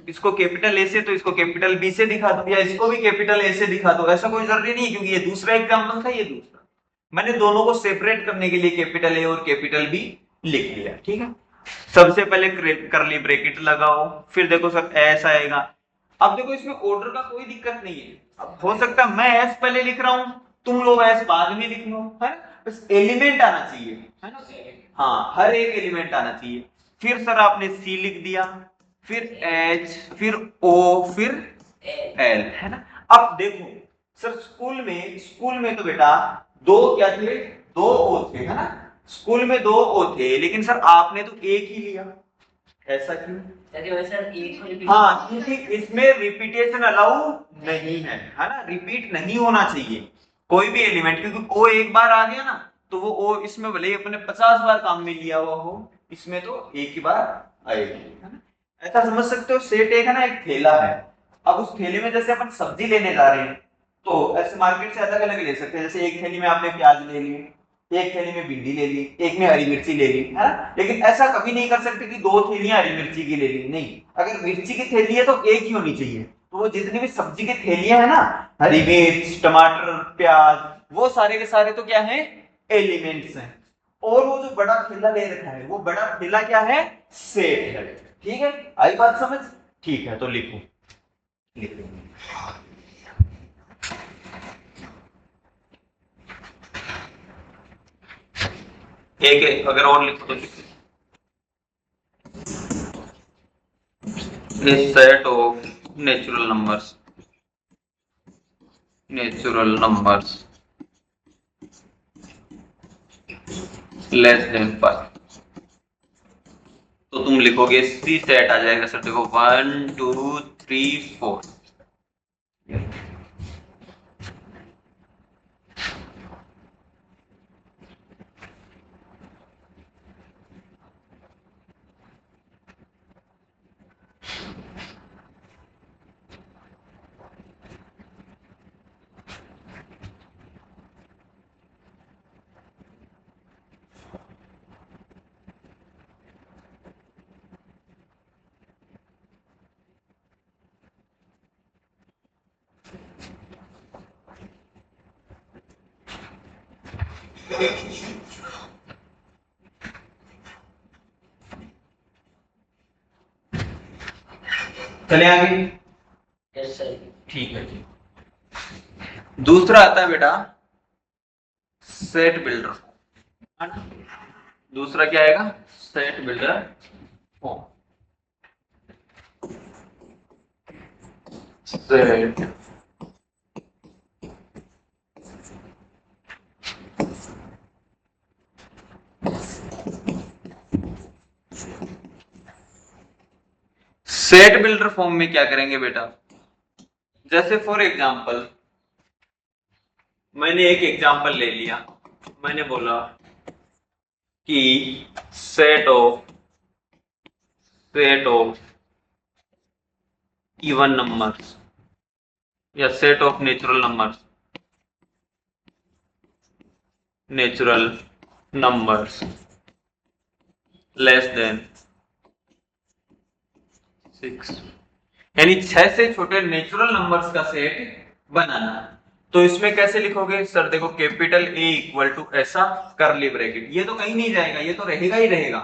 Speaker 1: इसको कैपिटल ए से तो इसको कैपिटल बी से दिखा दो, या इसको भी कैपिटल ए से दिखा दो, ऐसा कोई जरूरी नहीं, क्योंकि ये दूसरा एग्जांपल था, ये दूसरा मैंने दोनों को सेपरेट करने के लिए कैपिटल ए और कैपिटल बी लिख दिया, ठीक है। सबसे पहले करली ब्रैकेट लगाओ, फिर देखो सर एस आएगा। अब देखो इसमें ऑर्डर का कोई दिक्कत नहीं है, अब हो सकता है मैं एस पहले लिख रहा हूं, तुम लोग एस बाद में लिख लो, है ना। बस एलिमेंट आना चाहिए, है ना। हाँ, हर एक एलिमेंट आना चाहिए। फिर सर आपने सी लिख दिया, फिर एच, फिर ओ, फिर एल, है ना। अब देखो सर स्कूल में तो बेटा दो क्या थे, दो ओ थे, है ना। स्कूल में दो ओ थे, लेकिन सर आपने तो एक ही लिया, ऐसा क्यों। हाँ, क्योंकि इसमें रिपीटेशन अलाउ नहीं है ना, रिपीट नहीं होना चाहिए कोई भी एलिमेंट, क्योंकि ओ एक बार आ गया ना तो वो ओ इसमें भले ही अपने 50 बार काम में लिया हुआ हो, इसमें तो एक ही बार आएगी, है ना। ऐसा समझ सकते हो, सेट एक है ना, एक थैला है। अब उस थैले में जैसे अपन सब्जी लेने जा रहे हैं तो ऐसे मार्केट से अलग अलग ले सकते हैं, जैसे एक थैली में आपने प्याज ले ली, एक थैली में भिंडी ले ली, एक में हरी मिर्ची ले ली, है ना। लेकिन ऐसा कभी नहीं कर सकते कि दो थैलियां हरी मिर्ची की ले ली, नहीं। अगर मिर्ची की थैली है तो एक ही होनी चाहिए। तो वो जितनी भी सब्जी की थैलियां है ना, हरी मिर्च, टमाटर, प्याज, वो सारे के सारे तो क्या है, एलिमेंट्स हैं। और वो जो बड़ा ठेला ले रखा है, वो बड़ा ठेला क्या है, सेट है, ठीक है। आई बात समझ, ठीक है, तो लिखो लिखो। एक अगर और लिखो तो लिखो, a set of natural numbers less than 5, तो तुम लिखोगे सी सेट आ जाएगा सर, देखो 1 2 3 4। चले आगे, ठीक है जी। दूसरा आता है बेटा सेट बिल्डर, है ना। दूसरा क्या आएगा, set builder form. Set set builder form में क्या करेंगे बेटा, जैसे फॉर एग्जांपल मैंने एक एग्जांपल ले लिया, मैंने बोला कि सेट ऑफ इवन नंबर्स या set of natural numbers less then 6, यानी 6 से छोटे नेचुरल नंबर्स का सेट बनाना। तो इसमें कैसे लिखोगे सर? देखो कैपिटल A इक्वल टू ऐसा करली ब्रैकेट, ये तो कहीं नहीं जाएगा, ये तो रहेगा ही रहेगा,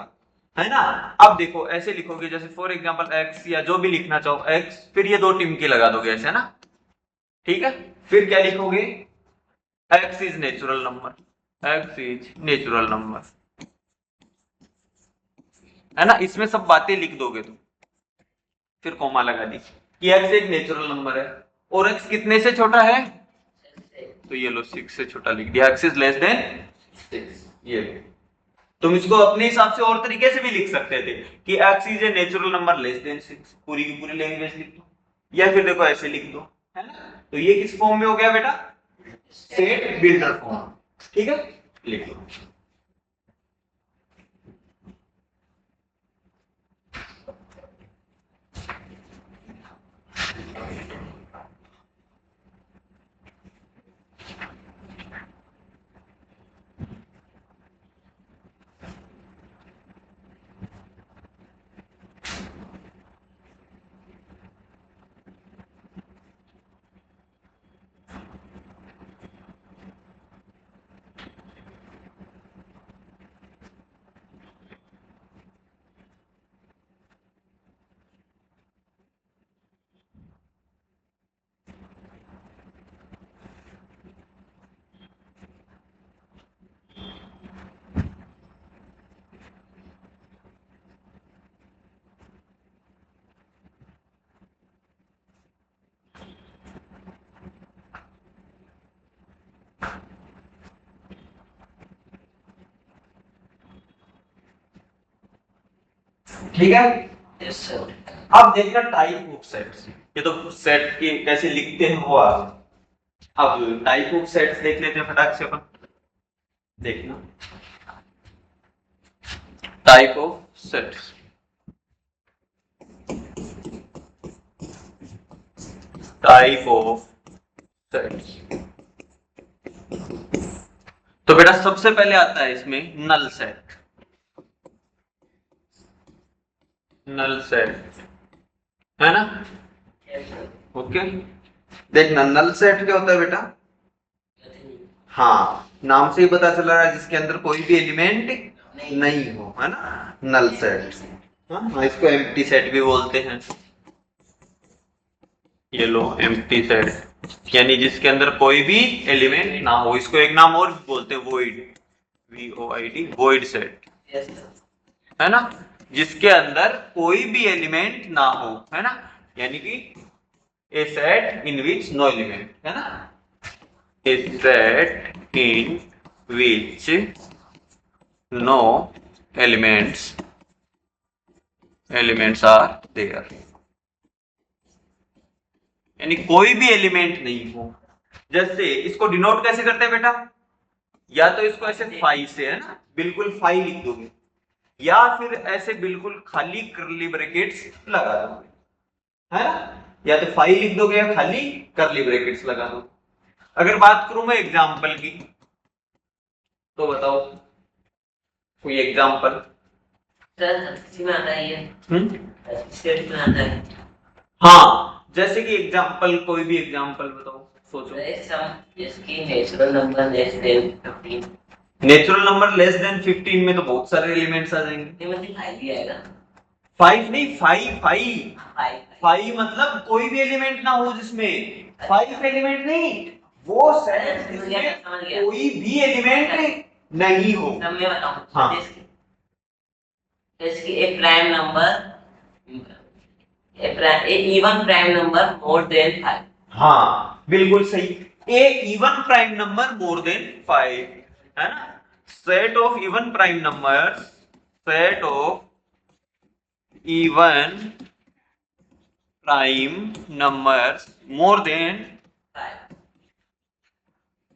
Speaker 1: है ना। अब देखो ऐसे लिखोगे जैसे फॉर एग्जांपल x, या जो भी लिखना चाहो x, फिर ये 2 टिमकी लगा दोगे ऐसे ना, ठीक है। फिर क्या लिखोगे? x is natural number, x is natural number, है ना। इसमें सब बातें लिख दोगे तुम, फिर कॉमा लगा दी कि x एक नेचुरल नंबर है और x कितने से छोटा है, तो ये लो 6 से छोटा लिख दिया, x इज लेस देन 6। ये तुम इसको अपने हिसाब से और तरीके से भी लिख सकते थे कि x is a natural number less than 6, पूरी की पूरी लैंग्वेज लिख दो, या फिर देखो ऐसे लिख दो, है ना। तो ये किस फॉर्म में हो गया बेटा? सेट बिल्डर फॉर्म, ठीक है, लिख लो। ठीक है,
Speaker 2: यस सर।
Speaker 1: अब देखना टाइप ऑफ सेट्स, ये तो सेट के कैसे लिखते हैं वो अब टाइप ऑफ सेट्स देख लेते हैं फटाक से अपन। देखना type of sets, type of sets. तो बेटा सबसे पहले आता है इसमें नल सेट, नल सेट, है ना। ओके, देखना नल सेट क्या होता है बेटा? हाँ, नाम से ही पता चल रहा है जिसके अंदर कोई भी एलिमेंट नहीं हो, है ना, नल सेट। हाँ, इसको एम्प्टी सेट भी बोलते हैं। ये लो एम्प्टी सेट, यानी जिसके अंदर कोई भी एलिमेंट ना हो, इसको एक नाम और बोलते हैं वॉइड, VOID, वॉइड सेट, है ना। जिसके अंदर कोई भी एलिमेंट ना हो, है ना, यानी कि a set in which no element, है ना, a set in which no elements are there, यानी कोई भी एलिमेंट नहीं हो। जैसे इसको डिनोट कैसे करते हैं बेटा? या तो इसको ऐसे फाई से, है ना, बिल्कुल फाई लिख दोगे, या फिर ऐसे बिल्कुल खाली करली ब्रैकेट्स लगा दोगे, है ना, या तो फाई लिख दोगे या खाली करली ब्रैकेट्स लगा दो। अगर बात करूं मैं एग्जांपल की, तो बताओ कोई एग्जांपल।
Speaker 2: सर किसी में आता है ये सेट में आता है।
Speaker 1: हाँ, जैसे कि एग्जांपल, कोई भी एग्जांपल बताओ, सोचो।
Speaker 2: सम इसकी natural number less than 15।
Speaker 1: Natural number less than 15 में तो बहुत सारे एलिमेंट्स आ जाएंगे।
Speaker 2: ये मतलब 5 ही आएगा।
Speaker 1: 5 नहीं, 5 5
Speaker 2: 5
Speaker 1: 5 मतलब कोई भी एलिमेंट ना हो जिसमें, 5 एलिमेंट नहीं, वो सेट जिसमें कोई भी एलिमेंट नहीं हो।
Speaker 2: सब मैं बताऊं।
Speaker 1: हाँ।
Speaker 2: इसकी एक प्राइम नंबर, ए even prime number more than 5।
Speaker 1: हाँ बिल्कुल सही, ए even prime number more than 5, है ना। Set of even prime numbers, set of even prime numbers more than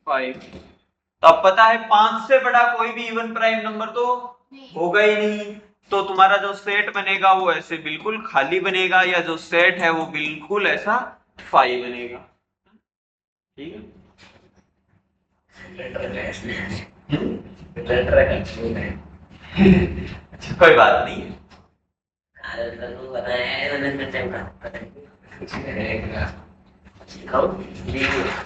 Speaker 1: 5। तो अब पता है 5 से बड़ा कोई भी इवन प्राइम नंबर तो होगा ही नहीं, तो तुम्हारा जो सेट बनेगा वो ऐसे बिल्कुल खाली बनेगा, या जो सेट है वो बिल्कुल ऐसा फाई बनेगा, ठीक है। अच्छा, कोई बात नहीं है।
Speaker 2: इसमें रहेगा काउंट 0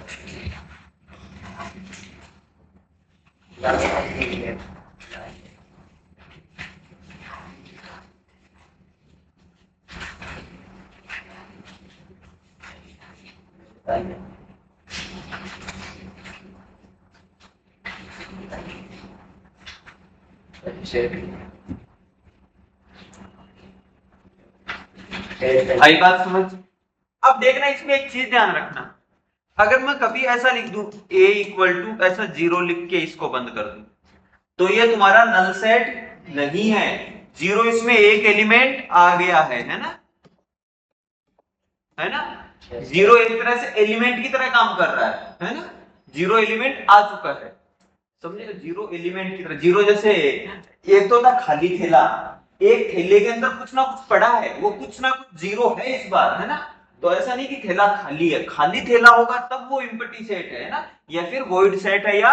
Speaker 1: आई बात समझ? अब देखना, इसमें एक चीज ध्यान रखना, अगर मैं कभी ऐसा लिख दूं a इक्वल टू ऐसा 0 लिख के इसको बंद कर दूं, तो ये तुम्हारा नल सेट नहीं है। 0 इसमें एक एलिमेंट आ गया है ना, है ना? 0 एक तरह से एलिमेंट की तरह काम कर रहा है ना? 0 एलिमेंट आ चुका है, समझे? 0 एलिमेंट की तरह, 0 जैसे एक तो था खाली थैला, एक थैले के अंदर कुछ ना कुछ पड़ा है, वो कुछ ना कुछ 0 है इस बार, है ना? तो ऐसा नहीं कि थैला खाली है, खाली थैला होगा तब वो एम्प्टी सेट है ना, या फिर वॉइड सेट है या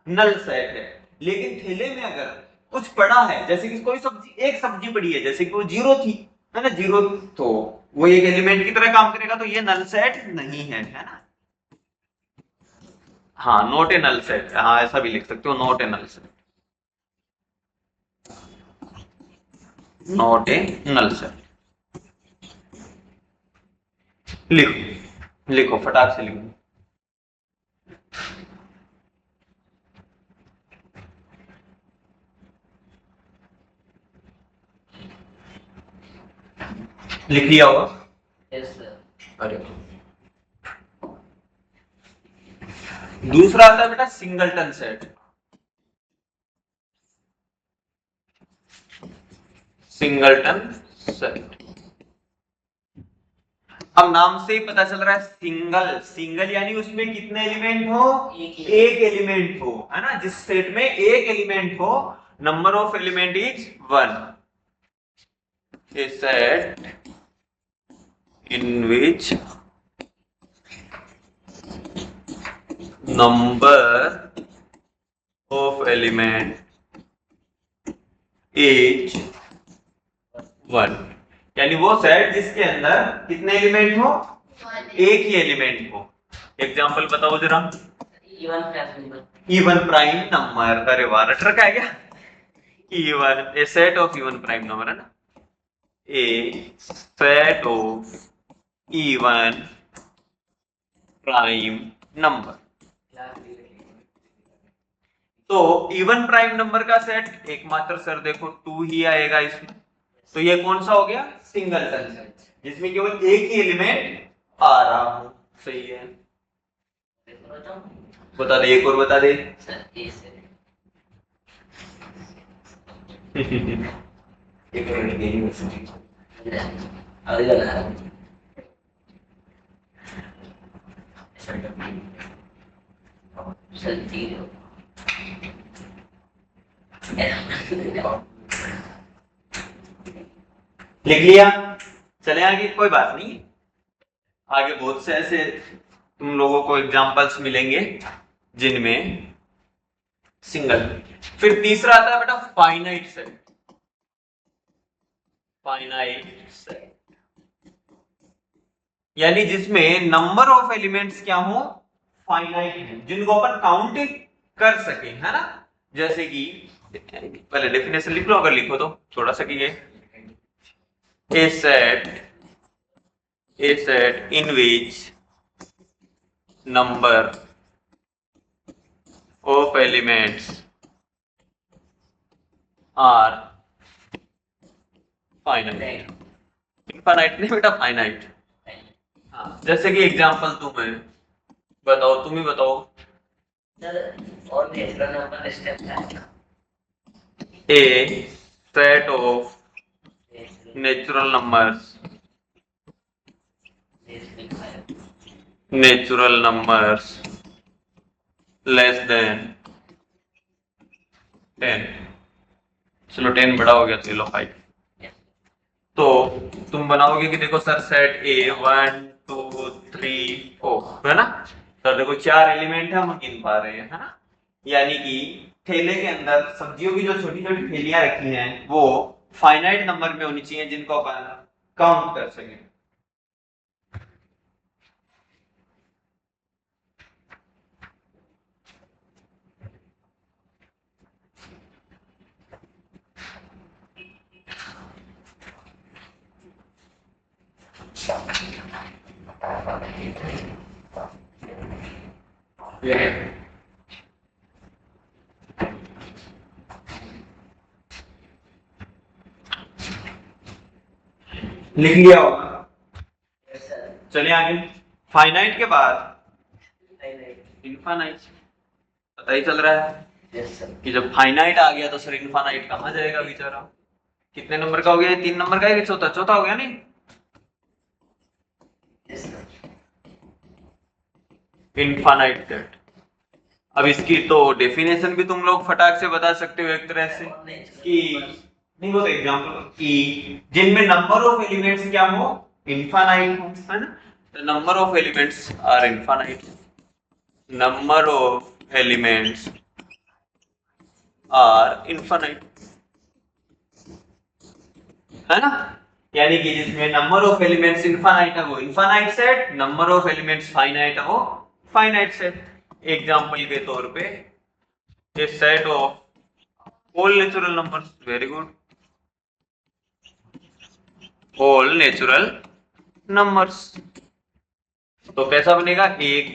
Speaker 1: नल सेट है। लेकिन थैले में अगर कुछ पड़ा है, जैसे कि कोई सब्जी, एक सब्जी पड़ी है, जैसे कि वो 0 थी, है ना, 0, तो वो एक एलिमेंट की तरह काम करेगा, तो ये नल सेट नहीं है ना? हाँ, नॉट ए नल सेट, हाँ ऐसा भी लिख सकते हो, not a null set, not a null set. लिखो लिखो, फटाक से लिखो। लिख लिया होगा?
Speaker 2: Yes sir.
Speaker 1: अरे, दूसरा आता है बेटा सिंगलटन सेट। सिंगलटन सेट, अब नाम से ही पता चल रहा है सिंगल, सिंगल यानी उसमें कितने एलिमेंट हो? एक एलिमेंट हो, है ना? जिस सेट में एक एलिमेंट हो, number of element is 1, A set in which number of element is 1, यानी वो सेट जिसके अंदर कितने एलिमेंट हो? एक ही एलिमेंट हो। एग्जांपल बताओ जरा। इवन प्राइम नंबर, अरे वाह, रट रखा है क्या? Even, a set of even prime number, है ना? A set of even prime number. तो इवन प्राइम नंबर का सेट एकमात्र सर देखो 2 ही आएगा इसमें, तो ये कौन सा हो गया? सिंगलटन सेट, जिसमें केवल एक ही एलिमेंट आ रहा हो। सही है, बता दे, एक और बता दे। एक लिख लिया? चले आगे, कोई बात नहीं, आगे बहुत से ऐसे तुम लोगों को एग्जांपल्स मिलेंगे जिनमें सिंगल। फिर तीसरा आता है बेटा फाइनाइट सेट। फाइनाइट सेट यानी जिसमें नंबर ऑफ एलिमेंट्स क्या हो? फाइनाइट है, जिनको अपन काउंट कर सके, है ना? जैसे कि पहले डेफिनेशन लिख लो, अगर लिखो तो थोड़ा सा कि a set in which number of elements are finite. Infinite नहीं बेटा, फाइनाइट। हाँ, जैसे कि एग्जांपल तुम्हें बताओ, तुम ही बताओ।
Speaker 2: और नेचुरल नंबर स्टेप है,
Speaker 1: a set of natural numbers less than 10, चलो 10 बड़ा हो गया तो लो 5। तो तुम बनाओगे कि देखो सर सेट ए 1 2 3 4, है ना? सर देखो 4 एलिमेंट है, हम गिन पा रहे हैं, है ना? यानी कि थैले के अंदर सब्जियों की जो छोटी छोटी थैलियां रखी हैं वो फाइनाइट नंबर में होनी चाहिए, जिनको अपन काउंट कर सकें। ये है। लिख लिया होगा।
Speaker 2: Yes sir.
Speaker 1: चलिए आगे, फाइनाइट के बाद
Speaker 2: फाइनाइट।
Speaker 1: इनफाइनाइट, पता ही चल रहा है
Speaker 2: यस सर।
Speaker 1: कि जब फाइनाइट आ गया तो सर इनफाइनाइट कहाँ जाएगा बेचारा। कितने नंबर का हो गया ये? 3 नंबर का है कि चौथा? चौथा हो गया नहीं?
Speaker 2: Yes sir.
Speaker 1: Infinite set. अब इसकी तो डेफिनेशन भी तुम लोग फटाक से बता सकते हो एक तरह से कि नहीं, वो तो एग्जांपल कि जिनमें नंबर ऑफ एलिमेंट्स क्या हो, इनफाइनाइट हो, है ना? The number of elements are infinite, number of elements are infinite, है ना? यानी कि जिसमें नंबर ऑफ एलिमेंट्स इनफाइनाइट है वो infinite set, number of elements finite है वो फाइनाइट सेट। एग्जांपल के तौर पे a set of whole natural numbers, very good, whole natural numbers। तो कैसा बनेगा? 1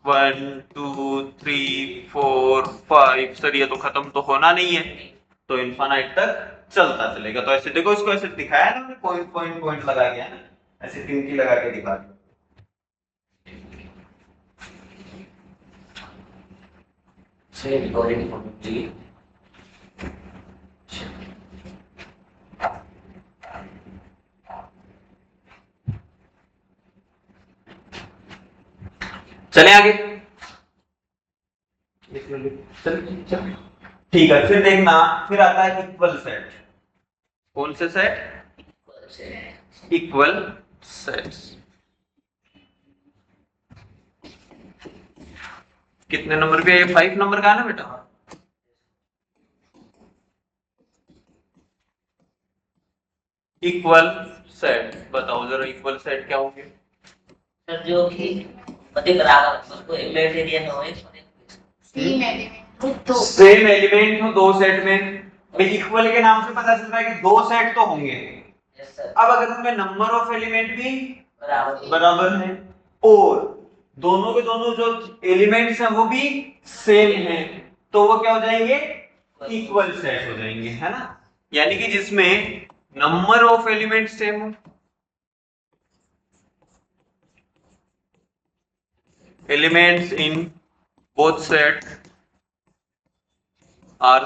Speaker 1: 1 2 3 4 5। सर ये तो खत्म तो होना नहीं है, तो इनफाइनाइट तक चलता चलेगा। तो ऐसे देखो, इसको ऐसे दिखाया ना हमने, पॉइंट पॉइंट पॉइंट लगा के, है ना? ऐसे टिमकी लगा के दिखा दिया।
Speaker 2: सर रिकॉर्डिंग होगी।
Speaker 1: चले आगे, ठीक है। फिर देखना, फिर आता है इक्वल सेट। कौन से सेट? Equal sets. कितने नंबर पे? 5 नंबर का है ना बेटा? इक्वल सेट बताओ जरा, इक्वल सेट क्या होंगे?
Speaker 2: सर जो कि अधिक बराबर उसको एलिमेंट एरिया में होए
Speaker 1: सेम एलिमेंट हो दो सेट में। भाई इक्वल के नाम से पता चल रहा है कि दो सेट तो होंगे।
Speaker 2: Yes sir.
Speaker 1: अब अगर उनमें नंबर ऑफ एलिमेंट भी
Speaker 2: बराबर
Speaker 1: बराबर है और दोनों के दोनों जो एलिमेंट्स हैं वो भी सेम हैं, तो वो क्या हो जाएंगे? इक्वल सेट हो जाएंगे, है ना? यानी कि जिसमें नंबर ऑफ एलिमेंट सेम हो, elements in both set are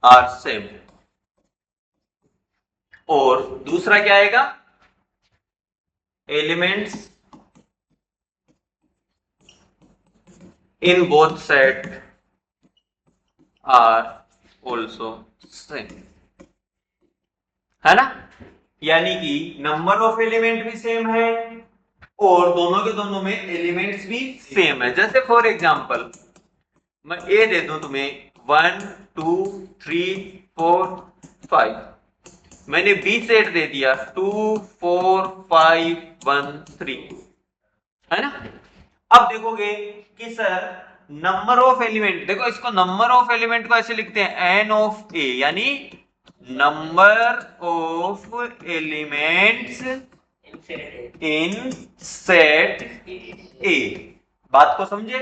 Speaker 1: are same. और दूसरा क्या आएगा? Elements in both set are also same, है ना? यानी कि नंबर ऑफ एलिमेंट भी सेम है और दोनों के दोनों में एलिमेंट्स भी सेम है। जैसे फॉर एग्जांपल मैं ए दे दूं तुम्हें 1 2 3 4 5, मैंने बी सेट दे दिया 2 4 5 1 3, है ना? अब देखोगे कि सर नंबर ऑफ एलिमेंट, देखो इसको नंबर ऑफ एलिमेंट को ऐसे लिखते हैं एन ऑफ ए, यानी number of elements in set ए। बात को समझे?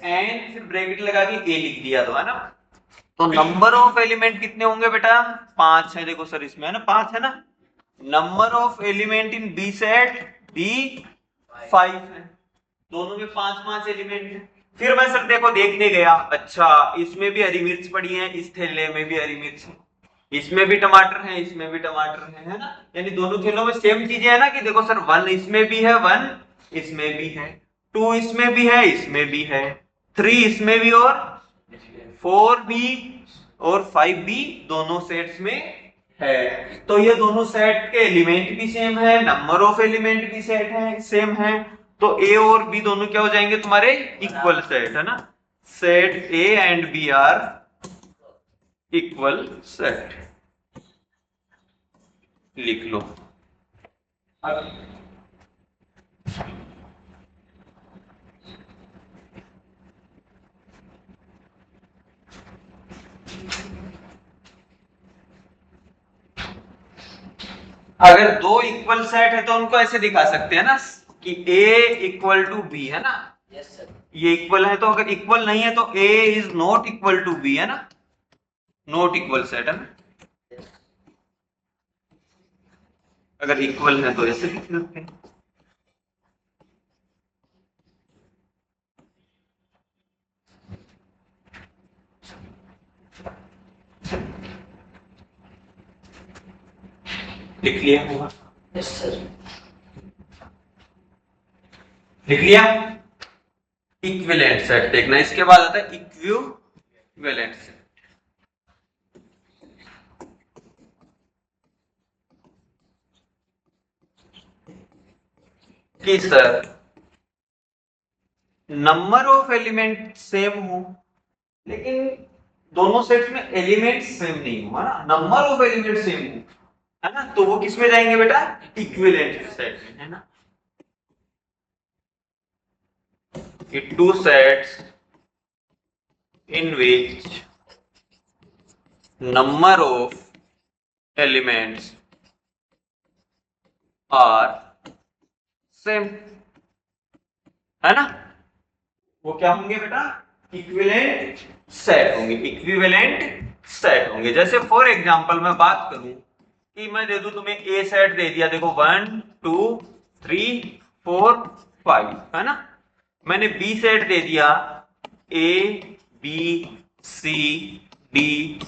Speaker 1: एन फिर ब्रैकेट लगा के ए लिख दिया, तो है ना? तो नंबर ऑफ एलिमेंट कितने होंगे बेटा? 5 है। देखो सर इसमें है ना 5 है ना? Number of element in B set B 5 है। दोनों में 5 एलिमेंट है। फिर मैं सर देखो देखने गया, अच्छा इसमें भी हरी मिर्च पड़ी है, इस थैले में भी हरी मिर्च है, इसमें भी टमाटर है, इसमें भी टमाटर है ना? यानी दोनों थैलों में सेम चीजें है ना? कि देखो सर 1 इसमें भी है, 1 इसमें भी है, 2 इसमें भी है, इसमें भी है, 3 इसमें भी और 4 भी और 5 भी दोनों सेट्स में है। तो ये दोनों सेट के एलिमेंट भी सेम है, नंबर ऑफ एलिमेंट भी सेट है सेम है, तो ए और बी दोनों क्या हो जाएंगे तुम्हारे? इक्वल सेट, है ना? Set A and B are equal set, लिख लो। अगर दो इक्वल सेट है तो उनको ऐसे दिखा सकते हैं ना कि A इक्वल टू बी, है ना,
Speaker 2: यस सर।
Speaker 1: ये इक्वल है, तो अगर इक्वल नहीं है तो A is not equal to B, है ना, नॉट इक्वल सेट, है ना। अगर इक्वल है तो ऐसे लिख सकते हैं। लिख लिया होगा,
Speaker 2: यस सर।
Speaker 1: लिख लिया। इक्विवेलेंट सेट देखना, इसके बाद आता है इक्विवेलेंट सेट। कि sir number of element same हो लेकिन दोनों सेट में एलिमेंट सेम नहीं हो, है ना, नंबर ऑफ एलिमेंट सेम हो, है ना, तो वो किस में जाएंगे बेटा, इक्विवेलेंट सेट में, है ना। कि two sets in which number of elements are same, है ना, वो क्या होंगे बेटा, इक्विवेलेंट सेट होंगे, इक्विवेलेंट सेट होंगे। जैसे फॉर एग्जांपल मैं बात करूं कि मैं दे दूं तुम्हें ए सेट दे दिया, देखो 1 2 3 4 5, है ना, मैंने बी सेट दे दिया A B C D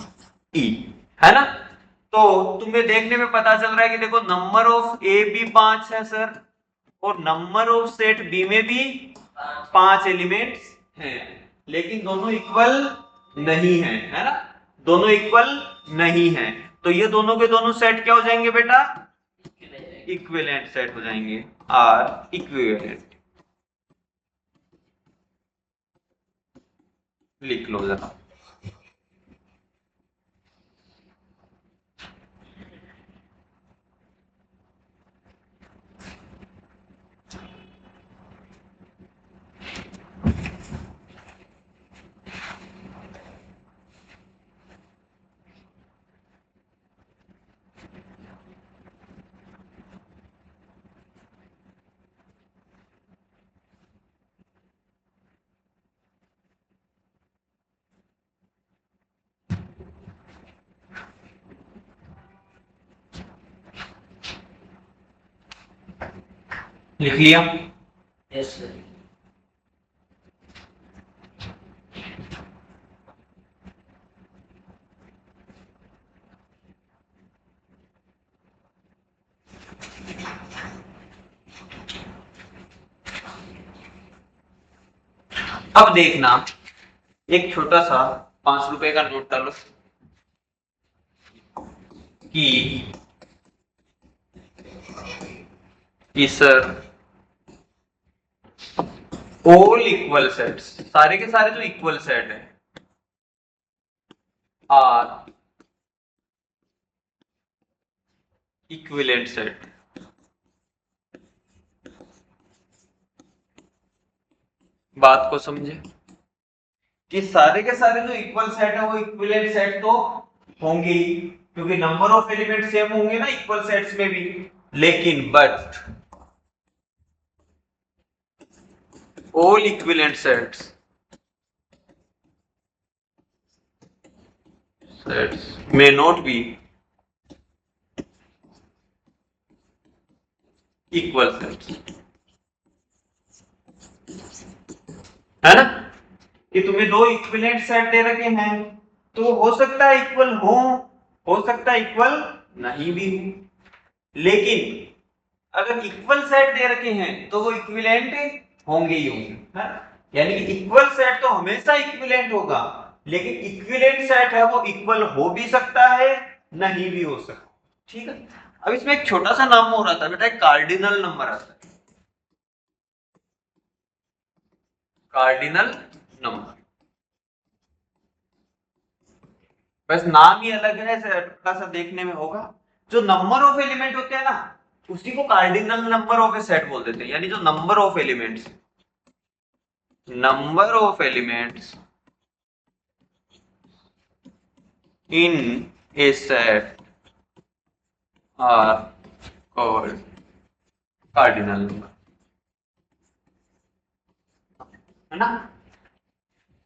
Speaker 1: E, है ना, तो तुम्हें देखने में पता चल रहा है कि देखो नंबर ऑफ ए भी 5 है सर, और नंबर ऑफ सेट बी में भी 5 एलिमेंट्स हैं, लेकिन दोनों इक्वल नहीं है, है ना, दोनों इक्वल नहीं है, तो ये दोनों के दोनों सेट क्या हो जाएंगे बेटा, इक्विवेलेंट सेट हो जाएंगे, आर इक्विवेलेंट। लिख लो जरा। लिख लिया।
Speaker 2: Yes sir.
Speaker 1: अब देखना, एक छोटा सा 5 रुपए का नोट डालो कि सर ऑल इक्वल सेट्स, सारे के सारे जो इक्वल सेट है, आर इक्विवेलेंट सेट। बात को समझे कि सारे के सारे जो इक्वल सेट है वो इक्विवेलेंट सेट तो होंगे ही, क्योंकि नंबर ऑफ एलिमेंट सेम होंगे ना इक्वल सेट्स में भी, लेकिन but all equivalent sets may not be equal sets, है ना, कि तुम्हें दो इक्विवेलेंट सेट दे रखे हैं, तो हो सकता है इक्वल हो सकता है इक्वल नहीं भी हो, लेकिन अगर इक्वल सेट दे रखे हैं तो वो इक्विवेलेंट होंगे ही होंगे, है, यानी कि इक्वल सेट तो हमेशा इक्विवेलेंट होगा, लेकिन इक्विवेलेंट सेट है वो इक्वल हो भी सकता है, नहीं भी हो सकता, ठीक है। अब इसमें एक छोटा सा नाम हो रहा था बेटा, कार्डिनल नंबर आता है, कार्डिनल नंबर, बस नाम ही अलग है, थोड़ा सा देखने में होगा। जो नंबर ऑफ एलिमेंट होते हैं ना, उसी को cardinal number of a set बोल देते हैं, यानी जो number of elements, number of elements in a set are called cardinal number, है ना।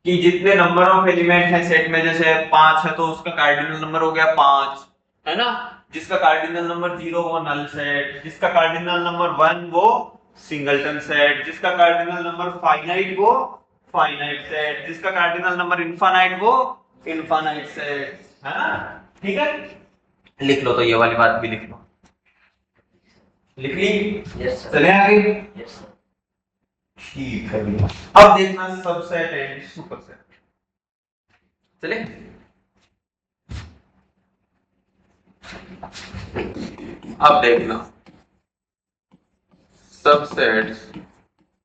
Speaker 1: कि जितने नंबर ऑफ एलिमेंट है सेट में, जैसे 5 है तो उसका कार्डिनल नंबर हो गया 5, है ना। जिसका कार्डिनल नंबर 0 वो नल सेट, जिसका कार्डिनल नंबर 1 वो सिंगलटन सेट, जिसका कार्डिनल नंबर फाइनाइट वो फाइनाइट सेट, जिसका कार्डिनल नंबर इनफाइनाइट वो इनफाइनाइट सेट, है ना। ठीक है, लिख लो, तो ये वाली बात भी लिख लो, लिख ली।
Speaker 2: Yes sir.
Speaker 1: चले आगे।
Speaker 2: Yes sir.
Speaker 1: ठीक है भैया, अब देखना सबसेट एंड सुपरसेट। चले, अब देखना सबसेट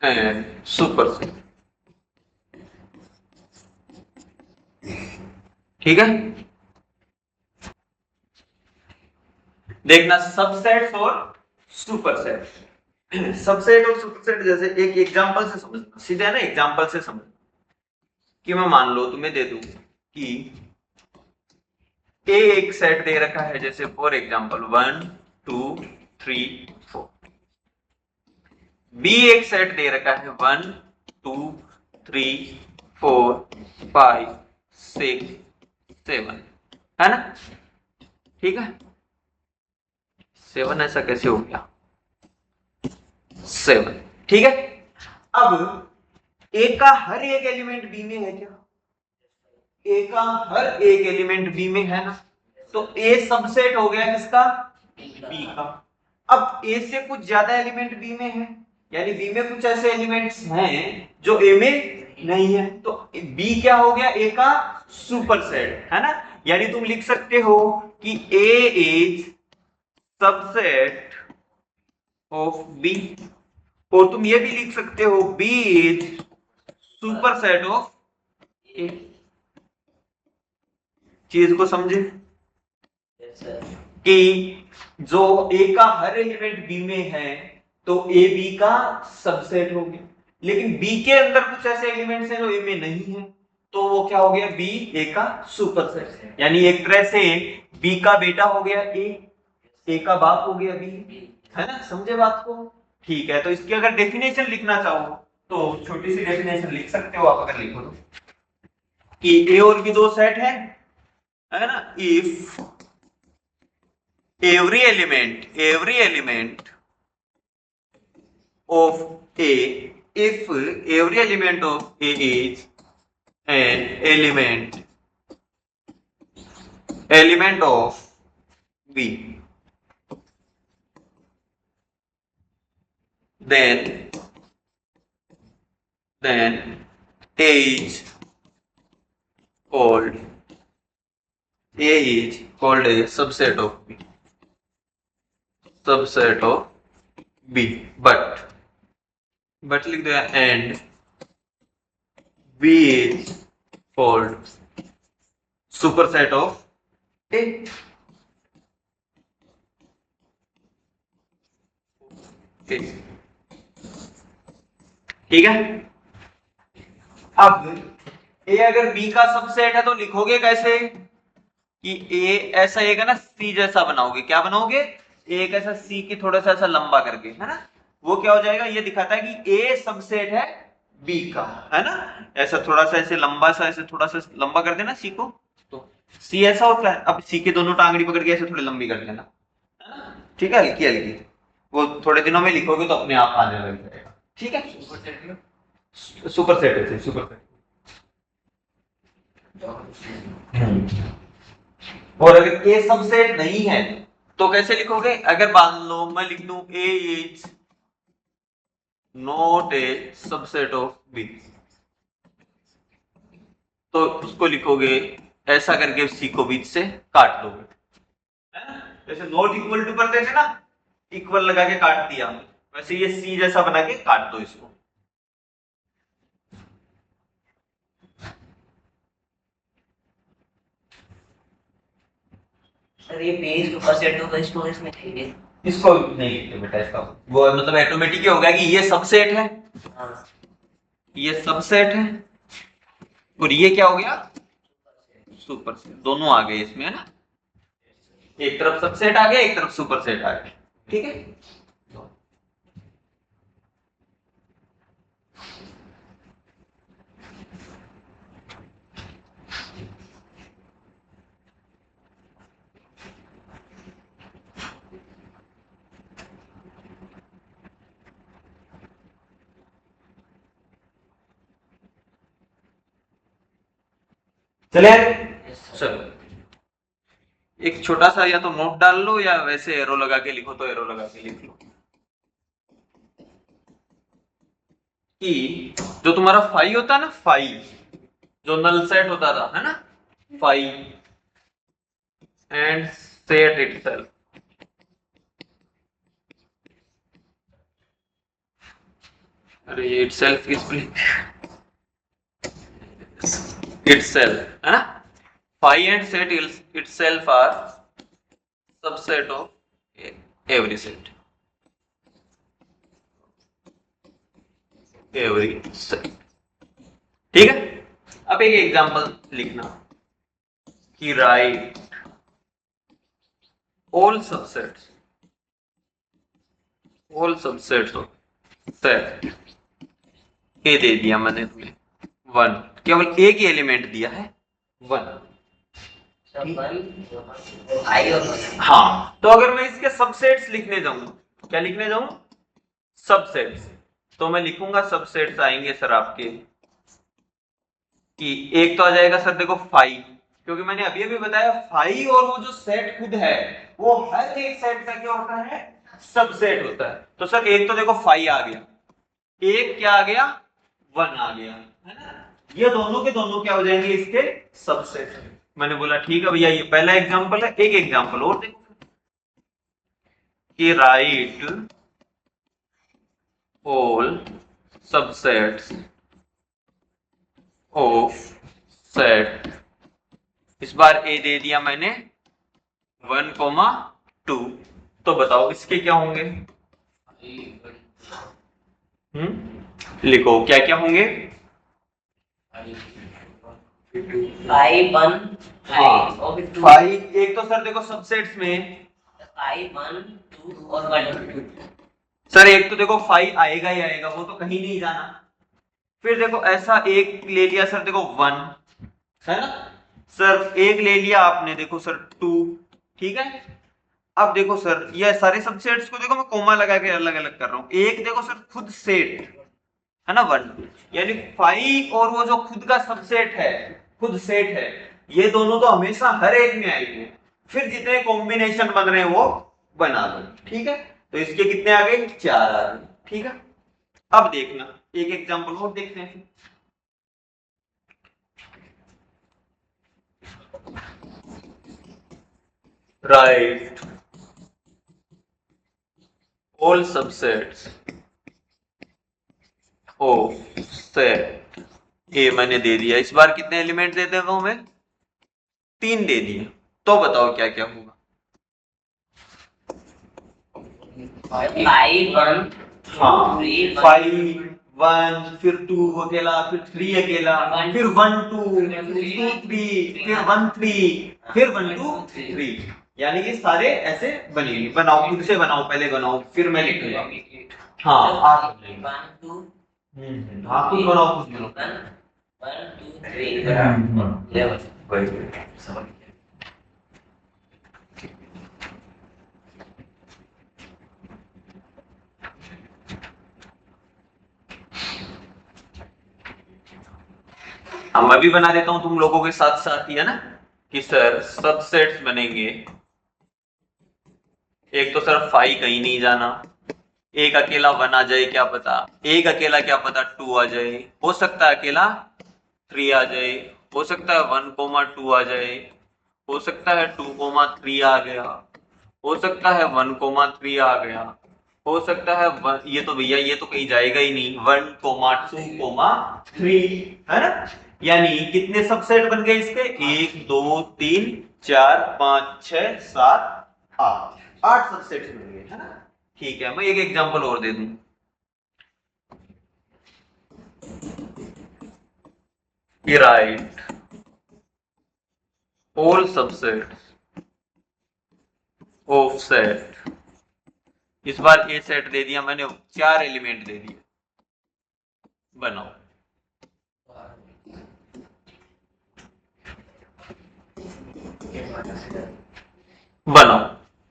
Speaker 1: एंड सुपरसेट। ठीक है, देखना सबसेट्स और सुपरसेट। सबसेट और सुपरसेट जैसे एक एग्जांपल से समझना, सीधा है ना, एग्जांपल से समझना। कि मैं मान लो तुम्हें दे दूं कि ए एक सेट दे रखा है, जैसे फॉर एग्जांपल 1 2 3 4। बी एक सेट दे रखा है 1 2 3 4 5 6 7, है ना। ठीक है, 7 ऐसा कैसे हो गया 7। ठीक है, अब ए का हर एक एलिमेंट बी में है क्या, ए का हर एक एलिमेंट बी में है ना, तो ए सबसेट हो गया किसका, बी का। अब ए से कुछ ज्यादा एलिमेंट बी में है, यानी बी में कुछ ऐसे एलिमेंट्स हैं जो ए में नहीं है, तो बी क्या हो गया, ए का सुपरसेट, है ना। यानी तुम लिख सकते हो कि ए इज सबसेट ऑफ बी, और तुम ये भी लिख सकते हो बी इज सुपरसेट ऑफ ए। चीज को समझे
Speaker 2: यस सर।
Speaker 1: कि जो ए का हर एलिमेंट बी में है तो ए बी का सबसेट हो गया, लेकिन बी के अंदर कुछ ऐसे एलिमेंट्स हैं जो ए में नहीं है, तो वो क्या हो गया, बी ए का सुपरसेट। यानी एक तरह से बी का बेटा हो गया ए का बाप हो गया बी, है ना। समझे बात को। ठीक है, तो इसकी अगर डेफिनेशन लिखना चाहो तो छोटी सी डेफिनेशन लिख सकते हो आप, अगर लिखो तो कि ए और बी दो सेट है ना। If every element of A, if every element of A is an element of B, then A is called a subset of B, but लिख दो, and B is called superset of A। ठीक है, अब ए अगर B का subset है तो लिखोगे कैसे कि ए ऐसा एक है ना, सी जैसा बनाओगे, क्या बनाओगे, एक ऐसा सी की थोड़ा सा ऐसा लंबा करके, है ना। वो क्या हो जाएगा, ये दिखाता है कि ए सबसेट है बी का, है ना। ऐसा थोड़ा सा ऐसे लंबा सा, ऐसे थोड़ा सा लंबा कर देना सी को, तो सी ऐसा होता है। अब सी के दोनों टांगड़ी पकड़ के ऐसे थोड़ी लंबी कर देना, है ना। ठीक है, हल्की हल्की, वो थोड़े दिनों में लिखोगे तो अपने आप आने लग जाएगा। ठीक है, सुपर सेट है, सुपर सेट। और अगर ए सबसेट नहीं है तो कैसे लिखोगे, अगर मान लो मैं लिख दूं A is not a subset of B, तो उसको लिखोगे ऐसा करके, सी को बीच से काट दोगे, है ना। जैसे नॉट इक्वल टू करते थे ना, इक्वल लगा के काट दिया, वैसे ये सी जैसा बना के काट दो इसको।
Speaker 2: सर ये पेज सुपरसेट होगा, इसको इसमें लिखेंगे।
Speaker 1: इसको नहीं लिखते बेटा, इसका वो मतलब ऑटोमेटिक ही होगा कि ये सबसेट है,
Speaker 2: हाँ।
Speaker 1: ये सबसेट है, और ये क्या हो गया, सुपरसेट। दोनों आ गए इसमें, है ना। एक तरफ सबसेट आ गया, एक तरफ सुपरसेट आ गया। ठीक है। चले चलो, एक छोटा सा या तो नोट डाल लो या वैसे एरो लगा के लिखो तो एरो लगा के लिख लो कि जो तुम्हारा फाई होता है ना, फाई जो नल सेट होता था, है ना, फाई एंड सेट इटसेल्फ, अरे ये इटसेल्फ किस पे, इटसेल्फ है ना, phi and set itself are subset of every set, every set, ठीक है। अब एक एग्जांपल लिखना कि right all subsets of set A दे दिया मैंने तुम्हें 1, केवल एक ही एलिमेंट दिया है 1। हाँ, तो अगर मैं इसके सबसेट्स लिखने जाऊं, क्या लिखने जाऊं, सबसेट्स, तो मैं लिखूंगा सबसेट्स आएंगे सर आपके कि एक तो आ जाएगा सर देखो फाई, क्योंकि मैंने अभी अभी बताया फाई और वो जो सेट खुद है वो हर एक सेट का क्या होता है, सबसेट होता है। तो सर एक तो देखो फाई आ गया, एक क्या आ गया, 1 आ गया, है ना, ये दोनों के दोनों क्या हो जाएंगे, इसके सबसेट। मैंने बोला ठीक है भैया, ये पहला एग्जांपल है, एक एग्जांपल और देखो कि right all subsets of set, इस बार ए दे दिया मैंने 1,2, तो बताओ इसके क्या होंगे, लिखो क्या क्या होंगे,
Speaker 2: 5 1
Speaker 1: 5, एक तो सर देखो सबसेट्स में
Speaker 2: 5 1 2 और 1
Speaker 1: सर एक तो देखो 5 आएगा ही आएगा, वो तो कहीं नहीं जाना। फिर देखो ऐसा एक ले लिया सर, देखो 1 है ना सर, एक ले लिया आपने देखो सर 2, ठीक है। अब देखो सर ये सारे सबसेट्स को देखो मैं कोमा लगा के अलग अलग कर रहा हूं, एक देखो सर खुद सेट है ना 1, यानी 5 और वो जो खुद का सबसेट है, खुद सेट है, ये दोनों तो हमेशा हर एक में आएंगे, फिर जितने कॉम्बिनेशन बन रहे हैं वो बना दो, ठीक है। तो इसके कितने आ गए, 4 आ गए, ठीक है। अब देखना एक एग्जांपल और देखते हैं, right all subsets of set ए मैंने दे दिया, इस बार कितने एलिमेंट दे देगा हमें, 3 दे दिए, तो बताओ क्या क्या होगा,
Speaker 2: 5 1
Speaker 1: हाँ
Speaker 2: 3
Speaker 1: 5 1 फिर 2 अकेला, फिर 3 अकेला, फिर 1 2 फिर 2 3 फिर 1 3 फिर 1 2 3, यानी कि सारे ऐसे बनेंगे। बनाओ खुद से बनाओ, पहले बनाओ फिर मैं लिखूंगा। हाँ आप
Speaker 2: 1 2
Speaker 1: हाँ खुद बनाओ, खुद बनाओ।
Speaker 2: 1 2 3 11
Speaker 1: हाँ मैं भी बना देता हूँ तुम लोगों के साथ साथ ही, है ना, कि सर सबसेट्स बनेंगे, एक तो सर 5 कहीं नहीं जाना, एक अकेला 1 आ जाए क्या पता, एक अकेला क्या पता 2 आ जाए, हो सकता है अकेला 3 आ जाए, हो सकता है 1,2 आ जाए, हो सकता है 2,3 आ गया, हो सकता है 1,3 आ गया, हो सकता है ये तो भैया ये तो कहीं जाएगा ही नहीं, 1,2,3 है ना, यानी कितने सबसेट बन गए इसके, 1 2 3 4 5 6 7 8 सबसेट्स बन गए, है ना। ठीक है, मैं एक एग्जांपल और दे दूं कि right all subsets of set इस बार ए सेट दे दिया मैंने, 4 एलिमेंट दे दिए। बनाओ। बनाओ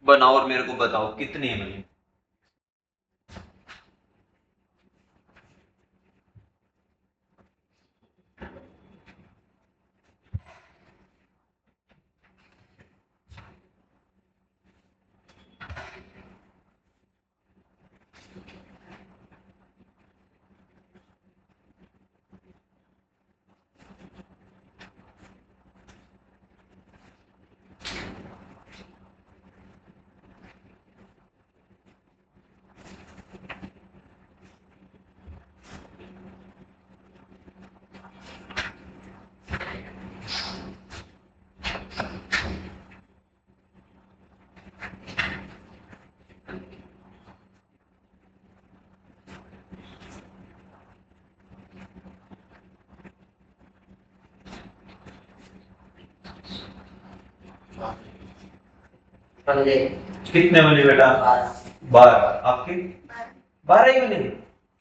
Speaker 1: बनाओ और मेरे को बताओ कितने बने। कितने बने बेटा? 12। आपके 12 ही बने,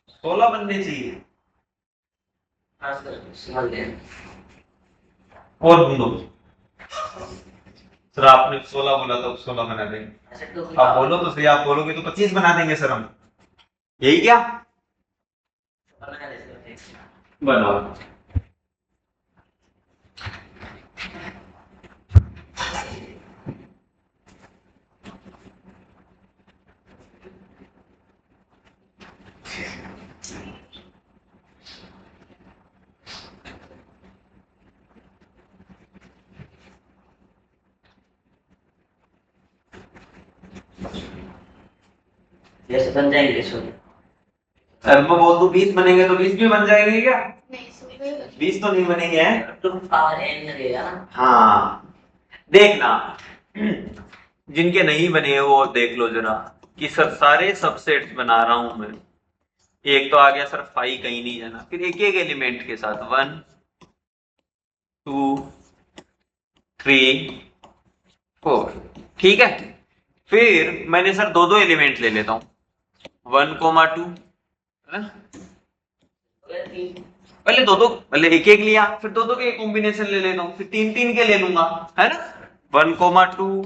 Speaker 1: 16 बनने चाहिए। और बन दो सर, आपने 16 बोला तो 16 बना देंगे। आप बोलो तो सही, आप बोलोगे तो 25 बना देंगे सर हम। यही क्या? बनाओ।
Speaker 2: जैसे बन जाएंगे सर।
Speaker 1: सर मैं बोल दूं 20 बनेंगे तो 20 भी बन जाएंगे क्या?
Speaker 3: नहीं
Speaker 1: 20 तो नहीं बनेंगे हैं?
Speaker 2: तो पावर एन लगेगा ना।
Speaker 1: हाँ देखना, जिनके नहीं बने वो देख लो जरा कि सर सारे सबसेट्स बना रहा हूं मैं। एक तो आ गया सर 5 कहीं नहीं जाना, फिर एक एक एलिमेंट के साथ 1 2 3 4, ठीक है। फिर मैंने सर दो दो एलिमेंट ले लेता हूं 1,2 है ना। पहले दो दो, पहले एक एक लिया, फिर दो दो के कॉम्बिनेशन ले लेता हूँ, फिर तीन तीन के ले लूंगा, है ना। 1,2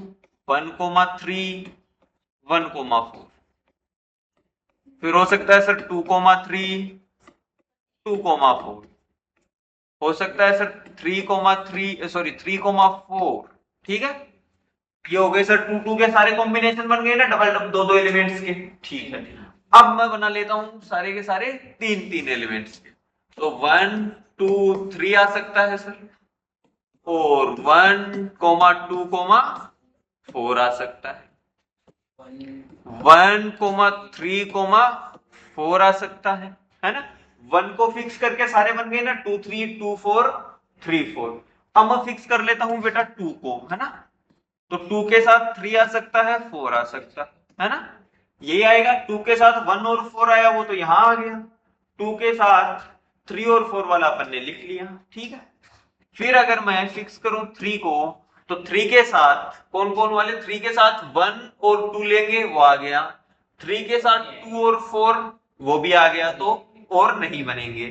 Speaker 1: 1,3 1,4, फिर हो सकता है सर 2,3 2,4, हो सकता है सर 3,3 सॉरी 3,4, ठीक है। ये हो गए सर 2 2 के सारे कॉम्बिनेशन बन गए ना, डबल डबल दो दो एलिमेंट्स के, ठीक है। अब मैं बना लेता हूं सारे के सारे तीन तीन एलिमेंट्स के, तो 1 2 3 आ सकता है सर, और 1,2,4 आ सकता है, 1,3,4 आ सकता है ना। 1 को फिक्स करके सारे बन गए ना, 2 3 2 4 3 4। अब मैं फिक्स कर लेता हूं बेटा 2 को, है ना, तो 2 के साथ 3 आ सकता है, 4 आ सकता है ना, यही आएगा। 2 के साथ 1 और 4 आया, वो तो यहां आ गया। 2 के साथ 3 और 4 वाला अपन ने लिख लिया, ठीक है। फिर अगर मैं फिक्स करूं 3 को, तो 3 के साथ कौन कौन वाले, 3 के साथ 1 और 2 लेंगे, वो आ गया। 3 के साथ 2 और 4 वो भी आ गया, तो और नहीं बनेंगे,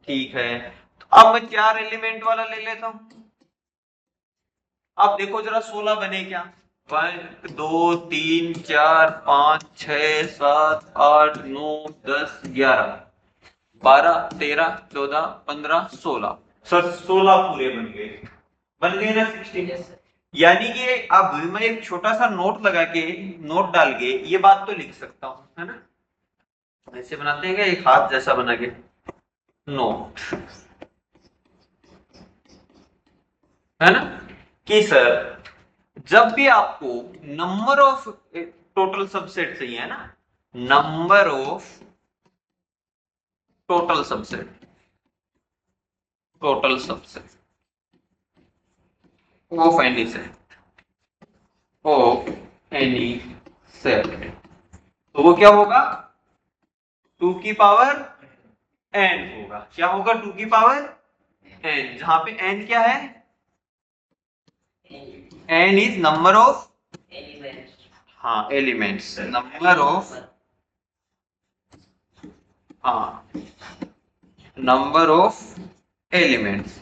Speaker 1: ठीक है। तो अब मैं 4 एलिमेंट वाला ले लेता हूं। अब देखो जरा 16 बने क्या? 1 2 3 4 5 6 7 8 9 10 11 12 13 14 15 16, सर 16 पूरे बन गए ना 16। यानी कि अब मैं एक छोटा सा नोट लगा के, नोट डाल के ये बात तो लिख सकता हूं, है ना। ऐसे बनाते हैं क्या, एक हाथ जैसा बना के नोट, है ना, कि सर जब भी आपको नंबर ऑफ टोटल सबसेट चाहिए, है ना, number of total subset of any set तो वो क्या होगा, 2 की पावर n होगा। क्या होगा, 2 की पावर n, जहां पे n क्या है, n is number of
Speaker 2: elements.
Speaker 1: हाँ एलिमेंट्स, नंबर ऑफ, हाँ नंबर ऑफ एलिमेंट्स,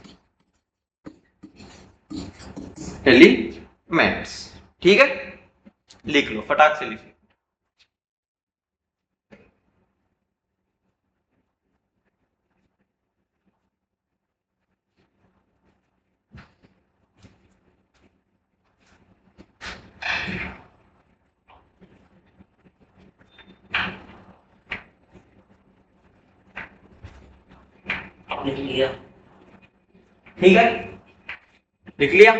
Speaker 1: एलिमेंट्स। ठीक है, लिख लो फटाक से लिख लो।
Speaker 2: लिख लिया।
Speaker 1: ठीक है, लिख लिया।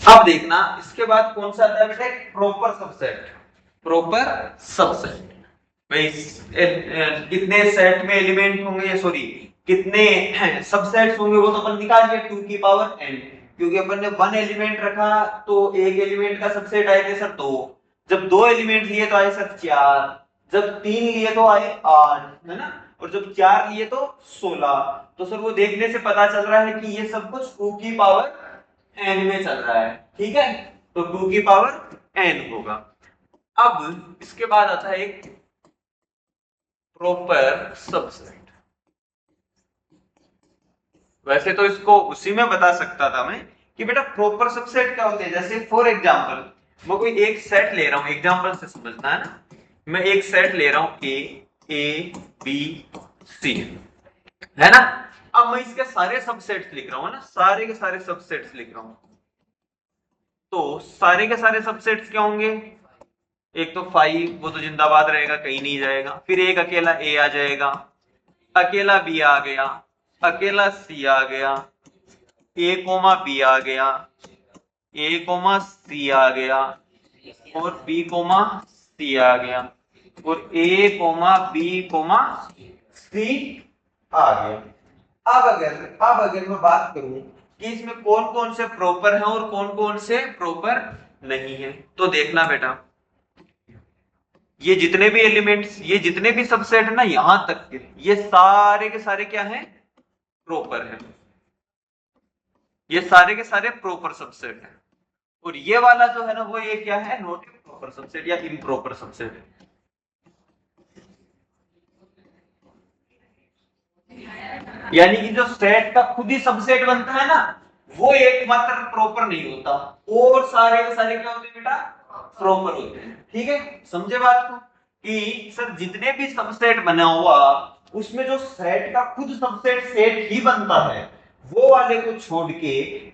Speaker 1: अब देखना इसके बाद कौन सा आता है बेटा, प्रॉपर सबसेट। प्रॉपर सबसेट भाई कितने सेट में एलिमेंट होंगे, सॉरी कितने सबसेट्स होंगे वो तो अपन निकाल लिया 2 की पावर n, क्योंकि अपन ने 1 एलिमेंट रखा तो एक एलिमेंट का सबसेट आए थे सर 2, जब 2 एलिमेंट लिए तो आए सर 4, जब 3 लिए तो आए 8, है ना, और जब 4 लिए तो 16। तो सर वो देखने से पता चल रहा है कि ये सब कुछ 2 की पावर n में चल रहा है। ठीक है, तो 2 की पावर n होगा। अब इसके बाद आता है एक प्रॉपर सबसेट। वैसे तो इसको उसी में बता सकता था मैं कि बेटा प्रॉपर सबसेट क्या होते हैं। जैसे फॉर एग्जांपल मैं कोई एक सेट ले रहा हूं, एग्जांपल से समझना है ना, मैं एक सेट ले रहा हूं ए बी सी, है ना। अब मैं इसके सारे सबसेट्स लिख रहा हूं ना, सारे के सारे सबसेट्स लिख रहा हूं, तो सारे के सारे सबसेट्स क्या होंगे, एक तो 5 वो तो जिंदाबाद रहेगा, कहीं नहीं जाएगा, फिर एक अकेला ए आ जाएगा, अकेला बी आ गया, अकेला सी आ गया, ए कोमा बी आ गया, ए कोमा सी आ गया, और बी कोमा सी आ गया, और ए कोमा बी कोमा सी आ गया। अब अगर मैं बात करूं कि इसमें कौन कौन से प्रॉपर हैं और कौन कौन से प्रॉपर नहीं है, तो देखना बेटा ये जितने भी एलिमेंट्स, ये जितने भी सबसेट है ना यहां तक के, ये सारे के सारे क्या हैं, प्रॉपर है। ये सारे के सारे प्रॉपर सबसेट है, और ये वाला जो है ना वो ये क्या है, नॉट प्रॉपर सबसेट या इम्प्रॉपर सबसेट। यानी कि जो सेट का खुद ही सबसेट बनता है ना वो एकमात्र प्रॉपर नहीं होता, और सारे के सारे क्या होते हैं बेटा, प्रॉपर होते हैं। ठीक है, समझे बात को कि सर जितने भी सबसेट बना हुआ उसमें जो सेट का खुद सबसेट सेट ही बनता है, वो वाले को छोड़ के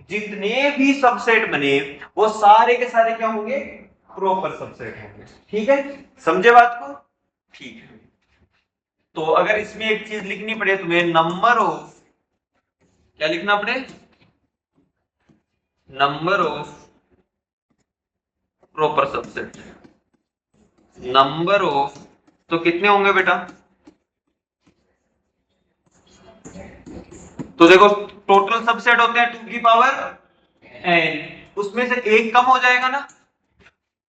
Speaker 1: जितने भी सबसेट बने वो सारे के सारे क्या होंगे, प्रॉपर सबसेट होंगे। ठीक है, समझे बात को। ठीक है, तो अगर इसमें एक चीज लिखनी पड़े तुम्हें, नंबर ऑफ, क्या लिखना पड़े, number of proper subset, number of, तो कितने होंगे बेटा, तो देखो टोटल सबसेट होते हैं 2 की पावर n, उसमें से एक कम हो जाएगा ना,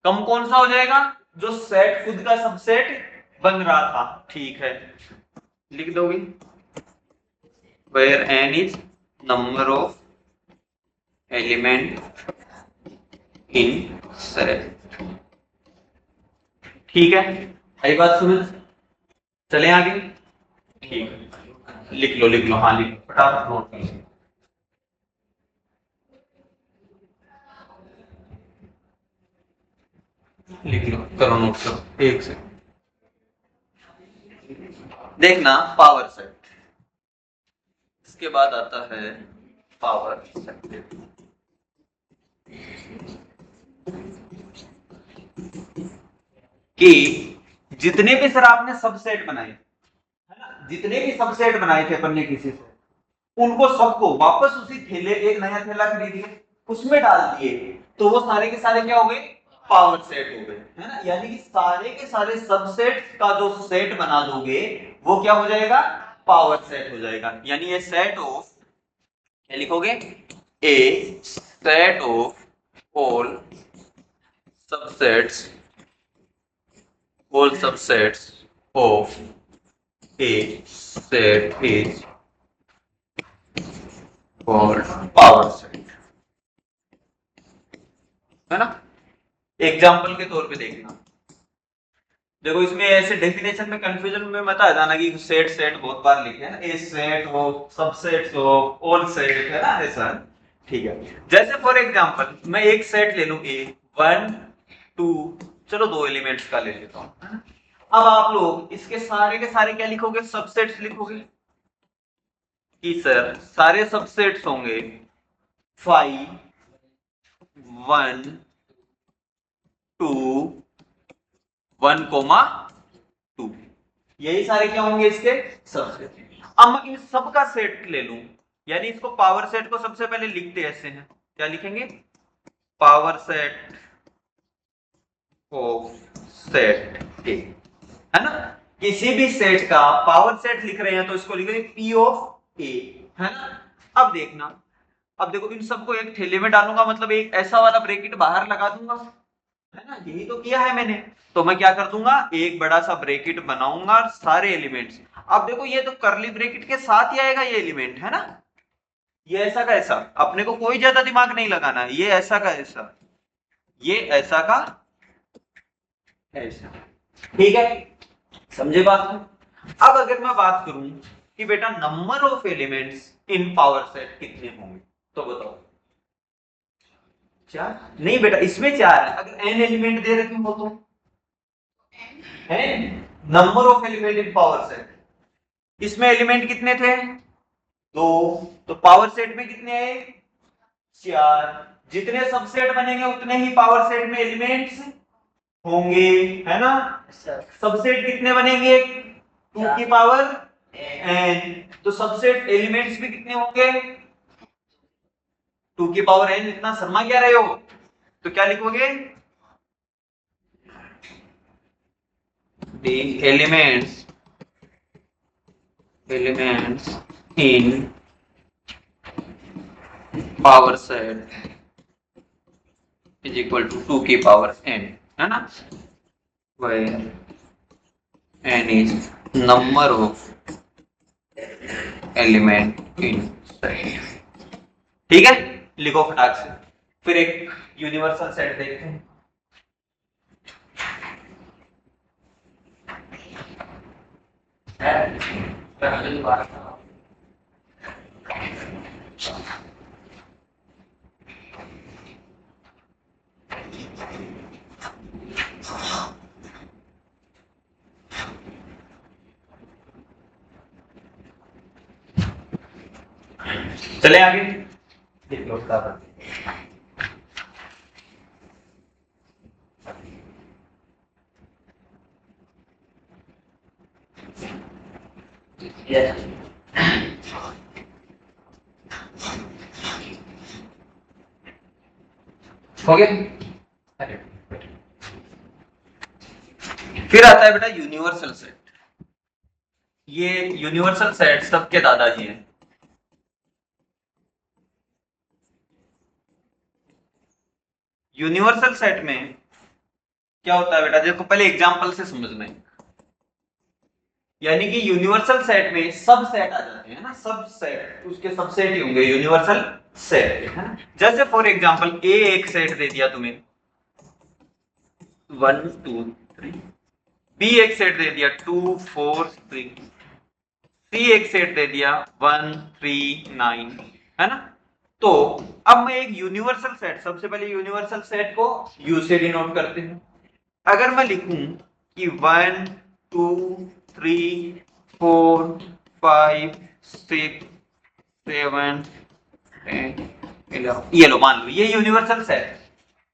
Speaker 1: कम कौन सा हो जाएगा, जो सेट खुद का सबसेट बन रहा था। ठीक है, लिख दोगे where n is number of element in set। ठीक है, आई बात समझ, चले आगे। ठीक है, लिख लो हाँ लिख लो फटाफट नोट कर लो। लिख लो, करो नोट करो, एक सेकंड। देखना पावर सेट, इसके बाद आता है पावर सेट। कि जितने भी सर आपने सबसेट बनाए है ना, जितने भी सबसेट बनाए थे अपन ने किसी से, उनको सबको वापस उसी थैले, एक नया थैला खरीदिए उसमें डाल दिए, तो वो सारे के सारे क्या हो गए, पावर सेट हो गए, है ना। यानी कि सारे के सारे सबसेट का जो सेट बना दोगे वो क्या हो जाएगा, पावर सेट हो जाएगा। यानी ये सेट ऑफ, क्या लिखोगे, a set of all subsets, all subsets of a set is called power set। है ना। एग्जाम्पल के तौर पे देखना, देखो इसमें ऐसे डेफिनेशन में कंफ्यूजन में मत आ जाना कि सेट सेट बहुत बार लिखे हैं ना, ए सेट हो, सबसेट हो, ऑल सेट, है ना ऐसा। ठीक है, जैसे फॉर एग्जांपल मैं एक सेट ले लूं ए, 1 2, चलो दो एलिमेंट्स का ले लेता हूं, है ना। अब आप लोग इसके सारे के सारे क्या लिखोगे, सबसेट्स लिखोगे कि सर सारे सबसेट्स होंगे 5 1 2 1 2, यही सारे क्या होंगे इसके सबसेट। अब मैं इन सब का सेट ले लूं, यानी इसको पावर सेट को सबसे पहले लिखते ऐसे हैं, क्या लिखेंगे, पावर सेट ऑफ सेट ए, है ना। किसी भी सेट का पावर सेट लिख रहे हैं तो इसको लिखेंगे पी ऑफ ए, है ना। अब देखना, अब देखो इन सबको एक थैले में डालूंगा, मतलब एक ऐसा वाला ब्रैकेट बाहर लगा दूंगा, है ना, यही तो किया है मैंने। तो मैं क्या कर दूंगा, एक बड़ा सा ब्रैकेट बनाऊंगा सारे एलिमेंट्स। अब देखो ये तो करली ब्रैकेट के साथ ही आएगा ये एलिमेंट, है ना। ये ऐसा का ऐसा, अपने को कोई ज्यादा दिमाग नहीं लगाना, ये ऐसा का ऐसा, ये ऐसा का ऐसा, ठीक है, समझे बात को। अब अगर मैं बात करूं कि बेटा number of elements in power set कितने होंगे, तो बताओ। 4 नहीं बेटा, इसमें 4 है, अगर n एलिमेंट दे रखे हो तो है number of element in power set, इसमें एलिमेंट कितने थे, 2, तो पावर सेट में कितने आए, 4। जितने सबसेट बनेंगे उतने ही पावर सेट में एलिमेंट्स होंगे, है ना। सबसेट कितने बनेंगे, 2 की पावर n, तो सबसेट एलिमेंट्स भी कितने होंगे, 2 की पावर n। इतना शर्मा क्या रहे हो, तो क्या लिखोगे, the elements in power set is equal to 2 की पावर n, है ना, where n is number of element in set, ठीक है, लिखो फटाक से। फिर एक यूनिवर्सल सेट देखते हैं, चले आगे, देख लो फटाफट।
Speaker 2: Yes.
Speaker 1: हो गया। फिर आता है बेटा यूनिवर्सल सेट, ये यूनिवर्सल सेट सबके दादाजी हैं। यूनिवर्सल सेट में क्या होता है बेटा, देखो पहले एग्जांपल से समझना है, यानी कि यूनिवर्सल सेट में सब सेट आ जाते हैं ना, सब सेट उसके सबसेट ही होंगे यूनिवर्सल सेट, है ना। जैसे फॉर एग्जांपल ए एक सेट दे दिया तुम्हें 1 2 3, बी एक सेट दे दिया 2 4 3, सी एक सेट दे दिया 1 3 9, है ना। तो अब मैं एक यूनिवर्सल सेट, सबसे पहले यूनिवर्सल सेट को यू से डिनोट करते हैं। अगर मैं लिखूं कि 1 2 3 4 5 6 7 10 11, ये लो मान लो ये यूनिवर्सल सेट।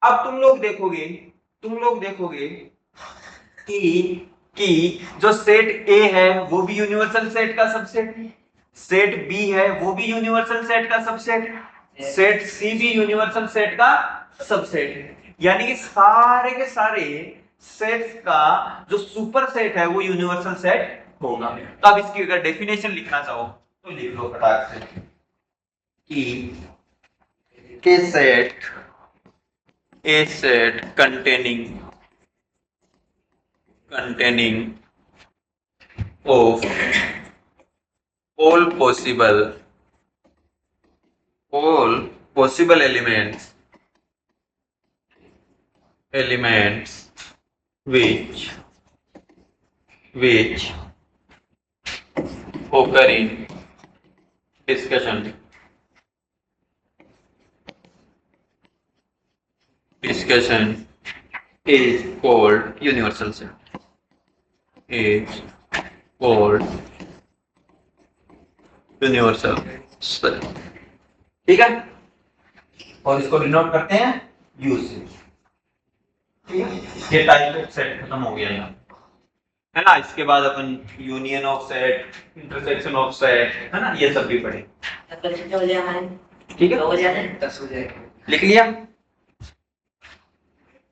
Speaker 1: अब तुम लोग देखोगे कि जो सेट ए है वो भी यूनिवर्सल सेट का सबसेट है, सेट बी है वो भी यूनिवर्सल सेट का सबसेट है, सेट सी भी यूनिवर्सल सेट का सबसेट है, यानी कि सारे के सारे सेट्स का जो सुपर सेट है वो यूनिवर्सल सेट होगा। तो अब इसकी अगर डेफिनेशन लिखना चाहो तो लिख लो फटाक से कि a set containing of all possible elements elements which occur in discussion is called universal set, is called universal set. ठीक है, और इसको डिनोट करते हैं यू से। ठीक है, ये टाइप ऑफ सेट खत्म हो गया यहाँ, है ना। इसके बाद अपन union of set, intersection of set, है ना, ये सब भी पढ़े।
Speaker 2: कितने बजे हमारे?
Speaker 1: ठीक है,
Speaker 2: 2 बजे आते हैं?
Speaker 3: 10 हो जाएगा।
Speaker 1: लिख लिया।